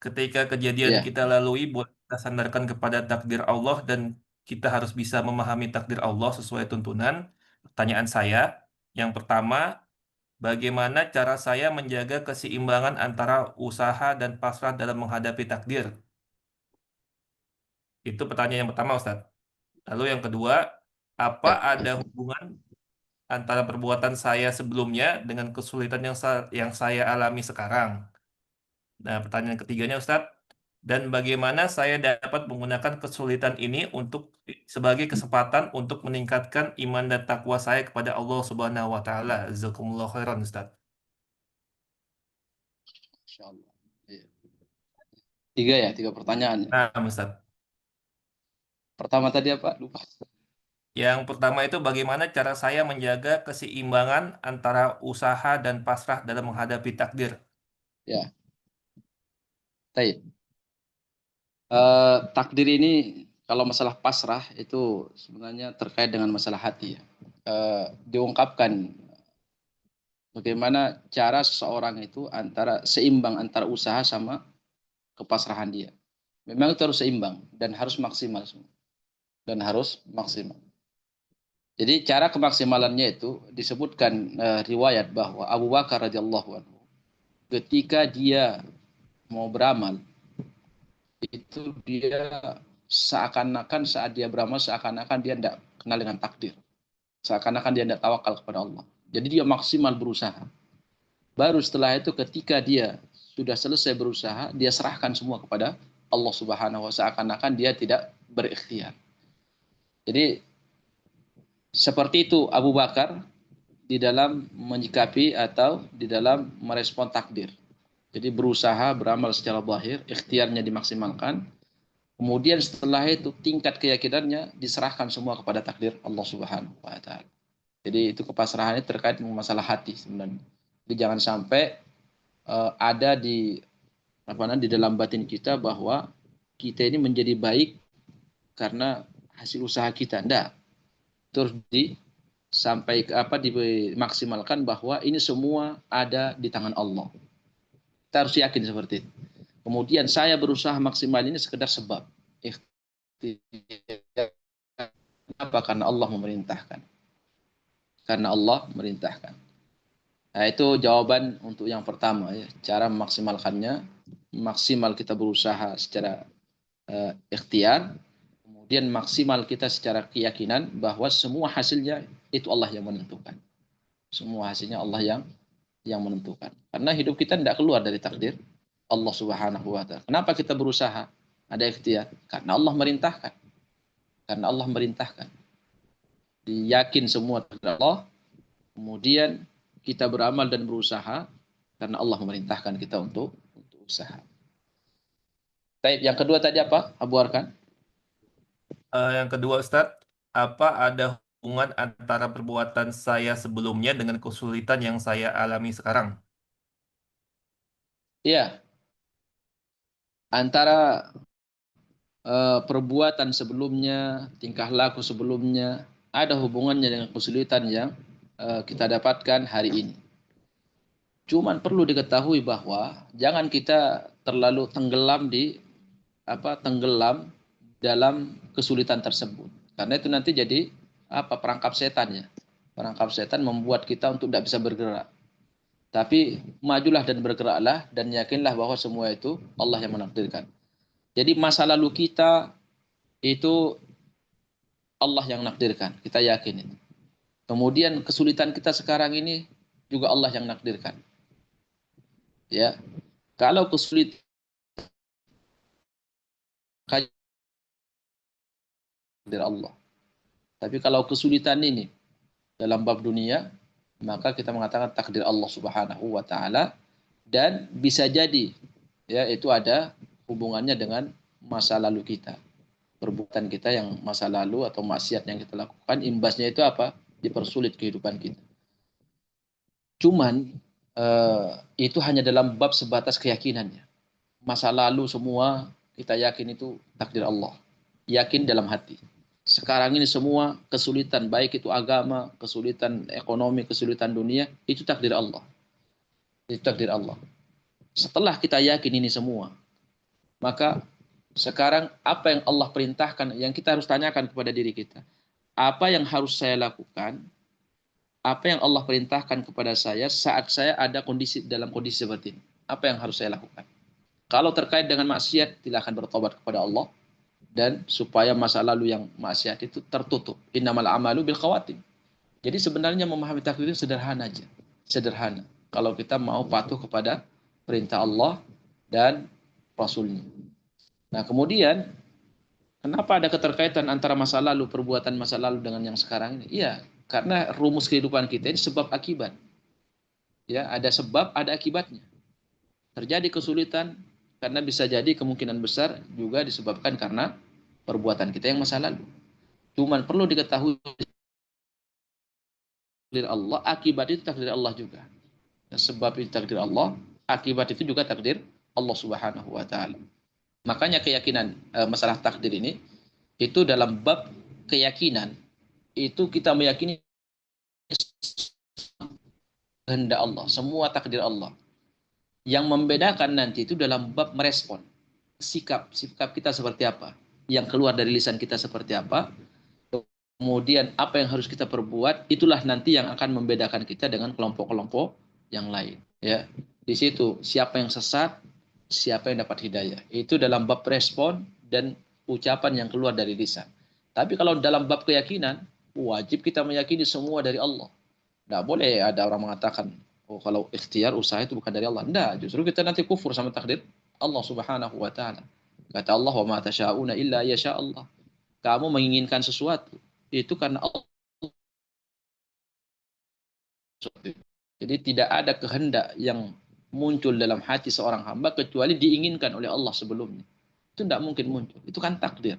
Ketika kejadian ya. kita lalui, boleh kita sandarkan kepada takdir Allah dan kita harus bisa memahami takdir Allah sesuai tuntunan. Pertanyaan saya, yang pertama, bagaimana cara saya menjaga keseimbangan antara usaha dan pasrah dalam menghadapi takdir? Itu pertanyaan yang pertama, Ustadz. Lalu yang kedua, apa Ya. ada hubungan antara perbuatan saya sebelumnya dengan kesulitan yang saya alami sekarang? Nah, pertanyaan ketiganya, Ustadz, dan bagaimana saya dapat menggunakan kesulitan ini sebagai kesempatan untuk meningkatkan iman dan takwa saya kepada Allah Subhanahu wa taala. Jazakumullah khairan, Ustadz. Masya Allah. Ya. Tiga pertanyaan. Nah, Ustadz. Pertama tadi apa? Lupa. Yang pertama itu bagaimana cara saya menjaga keseimbangan antara usaha dan pasrah dalam menghadapi takdir. Ya. Baik. Takdir ini kalau masalah pasrah itu sebenarnya terkait dengan masalah hati ya. Diungkapkan bagaimana cara seseorang itu seimbang antara usaha sama kepasrahan dia. Memang itu harus seimbang dan harus maksimal semua. Dan harus maksimal. Jadi cara kemaksimalannya itu disebutkan riwayat bahwa Abu Bakar radhiyallahu anhu ketika dia mau beramal itu dia seakan-akan saat dia beramal seakan-akan dia tidak kenal dengan takdir. Seakan-akan dia tidak tawakal kepada Allah. Jadi dia maksimal berusaha. Baru setelah itu ketika dia sudah selesai berusaha, dia serahkan semua kepada Allah Subhanahu wa taala seakan-akan dia tidak berikhtiar. Jadi seperti itu Abu Bakar di dalam menyikapi atau di dalam merespon takdir. Jadi berusaha beramal secara zahir, ikhtiarnya dimaksimalkan. Kemudian setelah itu tingkat keyakinannya diserahkan semua kepada takdir Allah Subhanahu wa taala. Jadi itu kepasrahannya terkait dengan masalah hati sebenarnya. Jadi jangan sampai ada di dalam batin kita bahwa kita ini menjadi baik karena hasil usaha kita. Enggak. Terus sampai ke apa dimaksimalkan bahwa ini semua ada di tangan Allah. Kita harus yakin seperti itu. Kemudian saya berusaha maksimal ini sekedar sebab. Kenapa? Karena Allah memerintahkan. Karena Allah merintahkan. Nah, itu jawaban untuk yang pertama ya. Cara memaksimalkannya, maksimal kita berusaha secara ikhtiar, kemudian maksimal kita secara keyakinan bahwa semua hasilnya itu Allah yang menentukan. Semua hasilnya Allah yang menentukan. Karena hidup kita tidak keluar dari takdir Allah Subhanahu wa taala. Kenapa kita berusaha? Ada ikhtiar. Karena Allah merintahkan. Karena Allah merintahkan. Diyakin semua kepada Allah. Kemudian kita beramal dan berusaha karena Allah memerintahkan kita untuk usaha. Baik, yang kedua tadi apa? Abu Arkan? Yang kedua, Ustadz, apa ada hubungan antara perbuatan saya sebelumnya dengan kesulitan yang saya alami sekarang? Iya. Antara perbuatan sebelumnya, tingkah laku sebelumnya, ada hubungannya dengan kesulitan yang kita dapatkan hari ini. Cuman perlu diketahui bahwa jangan kita terlalu tenggelam dalam kesulitan tersebut. Karena itu nanti jadi perangkap setan ya. Perangkap setan membuat kita untuk tidak bisa bergerak. Tapi majulah dan bergeraklah dan yakinlah bahwa semua itu Allah yang menakdirkan. Jadi masa lalu kita itu Allah yang menakdirkan, kita yakin itu. Kemudian kesulitan kita sekarang ini juga Allah yang menakdirkan. Ya, kalau kesulitan dari Allah. Tapi kalau kesulitan ini dalam bab dunia, maka kita mengatakan takdir Allah Subhanahu wa taala dan bisa jadi ya itu ada hubungannya dengan masa lalu kita. Perbuatan kita yang masa lalu atau maksiat yang kita lakukan imbasnya itu apa? Dipersulit kehidupan kita. Cuman itu hanya dalam bab sebatas keyakinannya. Masa lalu semua kita yakin itu takdir Allah. Yakin dalam hati. Sekarang ini semua kesulitan, baik itu agama, kesulitan ekonomi, kesulitan dunia, itu takdir Allah. Itu takdir Allah. Setelah kita yakin ini semua, maka sekarang apa yang Allah perintahkan, yang kita harus tanyakan kepada diri kita. Apa yang harus saya lakukan? Apa yang Allah perintahkan kepada saya saat saya ada dalam kondisi seperti ini? Apa yang harus saya lakukan? Kalau terkait dengan maksiat, silakan bertobat kepada Allah dan supaya masa lalu yang maksiat itu tertutup. Innamal amalu bil khawatim. Jadi sebenarnya memahami takdir itu sederhana aja. Sederhana. Kalau kita mau patuh kepada perintah Allah dan Rasulnya. Nah kemudian, kenapa ada keterkaitan antara masa lalu, perbuatan masa lalu dengan yang sekarang ini? Iya, karena rumus kehidupan kita ini sebab akibat. Ya, ada sebab, ada akibatnya. Terjadi kesulitan karena bisa jadi kemungkinan besar juga disebabkan karena perbuatan kita yang masa lalu. Cuman perlu diketahui takdir Allah, akibat itu takdir Allah juga. Sebab itu takdir Allah, akibat itu juga takdir Allah Subhanahu wa taala. Makanya keyakinan masalah takdir ini itu dalam bab keyakinan itu kita meyakini kehendak Allah, semua takdir Allah. Yang membedakan nanti itu dalam bab merespon sikap kita seperti apa, yang keluar dari lisan kita seperti apa, kemudian apa yang harus kita perbuat, itulah nanti yang akan membedakan kita dengan kelompok-kelompok yang lain. Ya, di situ siapa yang sesat, siapa yang dapat hidayah. Itu dalam bab respon dan ucapan yang keluar dari lisan. Tapi kalau dalam bab keyakinan, wajib kita meyakini semua dari Allah. Tidak boleh ada orang mengatakan, oh kalau ikhtiar usaha itu bukan dari Allah. Tidak, justru kita nanti kufur sama takdir Allah Subhanahu wa taala. Kata Allah, wa ma tasyauna illa yasha Allah. Kamu menginginkan sesuatu itu karena Allah. Jadi tidak ada kehendak yang muncul dalam hati seorang hamba kecuali diinginkan oleh Allah sebelumnya. Itu tidak mungkin muncul. Itu kan takdir.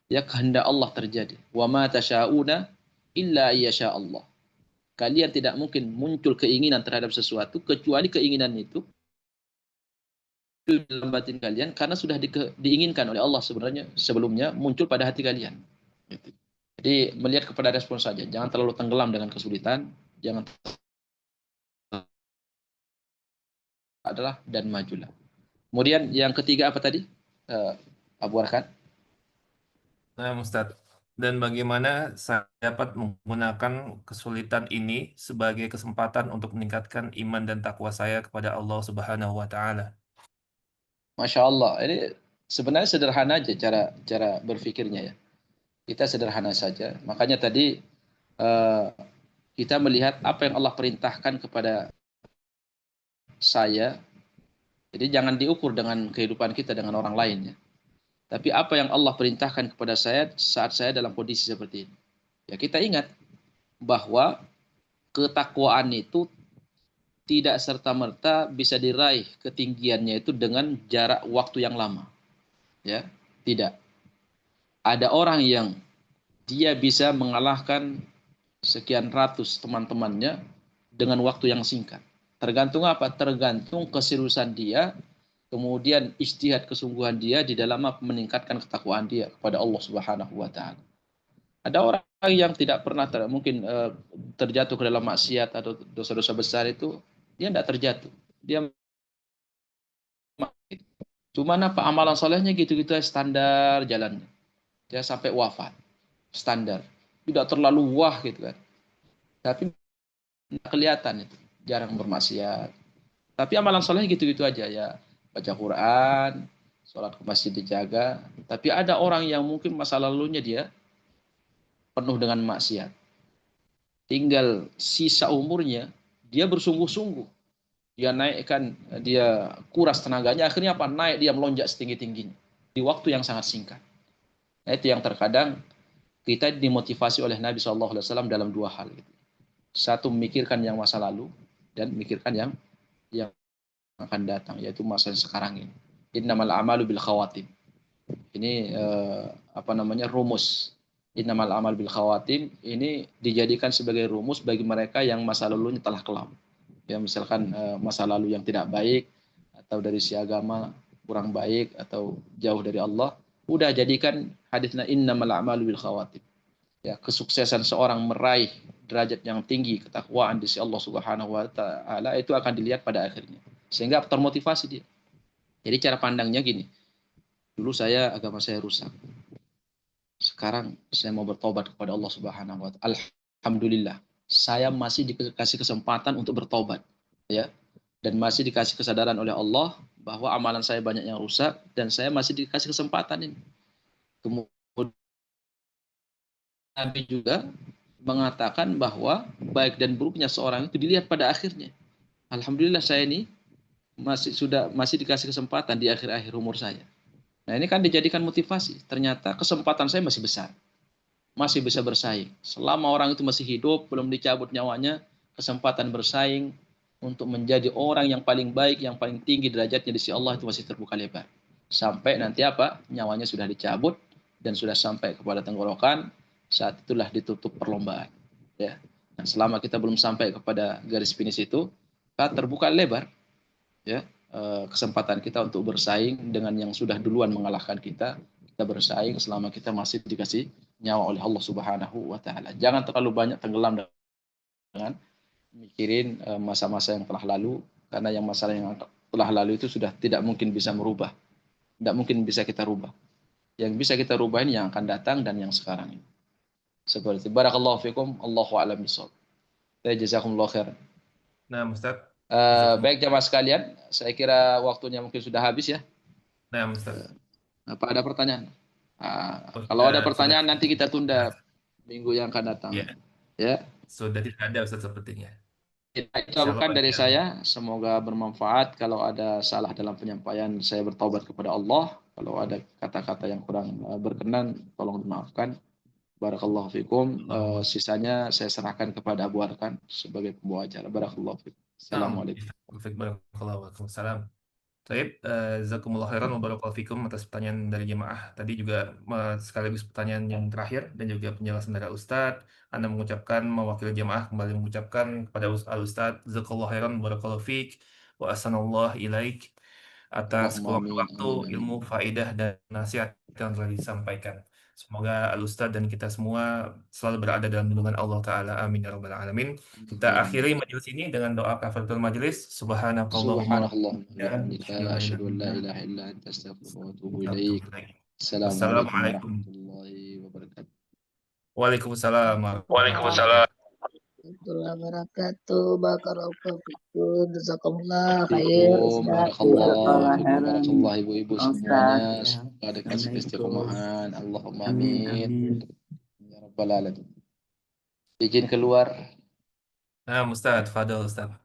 Ya kehendak Allah terjadi. Wa ma tasyauna illa yasha Allah. Kalian tidak mungkin muncul keinginan terhadap sesuatu kecuali keinginan itu dalam batin kalian karena sudah diinginkan oleh Allah sebenarnya sebelumnya muncul pada hati kalian. Jadi Jadi melihat kepada respon saja, jangan terlalu tenggelam dengan kesulitan, jangan adalah dan majulah. Kemudian yang ketiga apa tadi? Abu Arkan. Nah, Ustadz, dan bagaimana saya dapat menggunakan kesulitan ini sebagai kesempatan untuk meningkatkan iman dan takwa saya kepada Allah Subhanahu wa Ta'ala? Masya Allah, ini sebenarnya sederhana aja cara berpikirnya ya. Kita sederhana saja. Makanya tadi eh, kita melihat apa yang Allah perintahkan kepada saya. Jadi jangan diukur dengan kehidupan kita dengan orang lain ya. Tapi apa yang Allah perintahkan kepada saya saat saya dalam kondisi seperti ini. Ya kita ingat bahwa ketakwaan itu tidak serta-merta bisa diraih ketinggiannya itu dengan jarak waktu yang lama. Ya, tidak. Ada orang yang dia bisa mengalahkan sekian ratus teman-temannya dengan waktu yang singkat. Tergantung apa? Tergantung keseriusan dia, kemudian ijtihad kesungguhan dia di dalam meningkatkan ketakwaan dia kepada Allah Subhanahu wa taala. Ada orang yang tidak pernah mungkin terjatuh ke dalam maksiat atau dosa-dosa besar itu dia tidak terjatuh. Dia cuman apa amalan solehnya gitu-gitu standar jalannya. Dia sampai wafat. Standar. Tidak terlalu wah gitu kan. Tapi kelihatan itu jarang bermaksiat. Tapi amalan solehnya gitu-gitu aja ya. Baca Quran, sholat ke masjid dijaga. Tapi ada orang yang mungkin masa lalunya dia penuh dengan maksiat. Tinggal sisa umurnya dia bersungguh-sungguh. Dia naikkan, dia kuras tenaganya. Akhirnya apa? Naik, dia melonjak setinggi-tingginya. Di waktu yang sangat singkat. Nah, itu yang terkadang kita dimotivasi oleh Nabi SAW dalam dua hal. Satu, memikirkan yang masa lalu. Dan memikirkan yang akan datang. Yaitu masa yang sekarang ini. Innamal amalu bil khawatim. Ini rumus. Innamal amal bil khawatim. Ini dijadikan sebagai rumus bagi mereka yang masa lalunya telah kelam. Ya, misalkan masa lalu yang tidak baik. Atau dari si agama kurang baik. Atau jauh dari Allah. Udah jadikan hadisnya innamal a'malu bil khawatim. Ya, kesuksesan seorang meraih derajat yang tinggi, ketakwaan di sisi Allah Subhanahu wa taala itu akan dilihat pada akhirnya. Sehingga termotivasi dia. Jadi cara pandangnya gini. Dulu agama saya rusak. Sekarang saya mau bertobat kepada Allah Subhanahu wa taala. Alhamdulillah, saya masih dikasih kesempatan untuk bertobat, ya. Dan masih dikasih kesadaran oleh Allah bahwa amalan saya banyak yang rusak dan saya masih dikasih kesempatan ini. Kemudian Nabi juga mengatakan bahwa baik dan buruknya seorang itu dilihat pada akhirnya. Alhamdulillah saya ini masih dikasih kesempatan di akhir-akhir umur saya. Nah, ini kan dijadikan motivasi. Ternyata kesempatan saya masih besar. Masih bisa bersaing. Selama orang itu masih hidup, belum dicabut nyawanya, kesempatan bersaing untuk menjadi orang yang paling baik, yang paling tinggi derajatnya di sisi Allah itu masih terbuka lebar. Sampai nanti apa? Nyawanya sudah dicabut dan sudah sampai kepada tenggorokan, saat itulah ditutup perlombaan. Ya. Nah, selama kita belum sampai kepada garis finish itu, kita terbuka lebar, ya, kesempatan kita untuk bersaing dengan yang sudah duluan mengalahkan kita. Kita bersaing selama kita masih dikasih nyawa oleh Allah Subhanahu wa taala. Jangan terlalu banyak tenggelam dengan mikirin masa-masa yang telah lalu, karena yang masalah yang telah lalu itu sudah tidak mungkin bisa merubah. Tidak mungkin bisa kita rubah. Yang bisa kita rubah ini yang akan datang dan yang sekarang ini. Seperti itu. Barakallahu fikum, Allahu a'lam bishawab. Jazakumullah khairan. Nah, Ustaz. Baik jamaah sekalian, saya kira waktunya mungkin sudah habis ya. Nah, Ustaz. Apa ada pertanyaan? Kalau ada pertanyaan nanti kita tunda minggu yang akan datang. Ya. Sudah tidak ada Ustaz sepertinya. Itu bukan dari saya. Semoga bermanfaat. Kalau ada salah dalam penyampaian, saya bertobat kepada Allah. Kalau ada kata-kata yang kurang berkenan, tolong dimaafkan. Barakallahu fikum. Sisanya saya serahkan kepada Abu Arkan sebagai pembawa acara. Barakallahu fikum. Assalamualaikum. Waalaikumsalam. Baik, jazakumullah khairan wa barakallahu fikum atas pertanyaan dari jemaah. Tadi juga sekaligus pertanyaan yang terakhir dan juga penjelasan dari Ustadz. Anda mewakili jemaah kembali mengucapkan kepada Ustadz, jazakallahu khairan wa barakallahu fik wa ahsanallahu ilaik atas waktu, ilmu, faidah dan nasihat yang telah disampaikan. Semoga Al-Ustadz dan kita semua selalu berada dalam lindungan Allah Ta'ala. Amin ya Rabbal Alamin. Kita akhiri majelis ini dengan doa kafaratul majelis. Subhanakallahumma Subhanallah wa ya, bihamdika asyhadu an la ilaha illa anta astaghfiruka wa atubu ilaik. Assalamualaikum Wassalamualaikum warahmatullahi wabarakatuh. Waalaikumsalam. Waalaikumsalam warahmatullahi wabarakatuh. Barakallahu fikum. Jazakumullah khair. Assalamualaikum Ustaz. warahmatullahi wabarakatuh. Ibu-ibu semuanya, Ustaz, ya. semoga dikasih keistimewaan. Allahumma Amin, amin. amin. Ya Rabbal alamin. Izin keluar. Nah, Ustadz, Fadil Ustadz.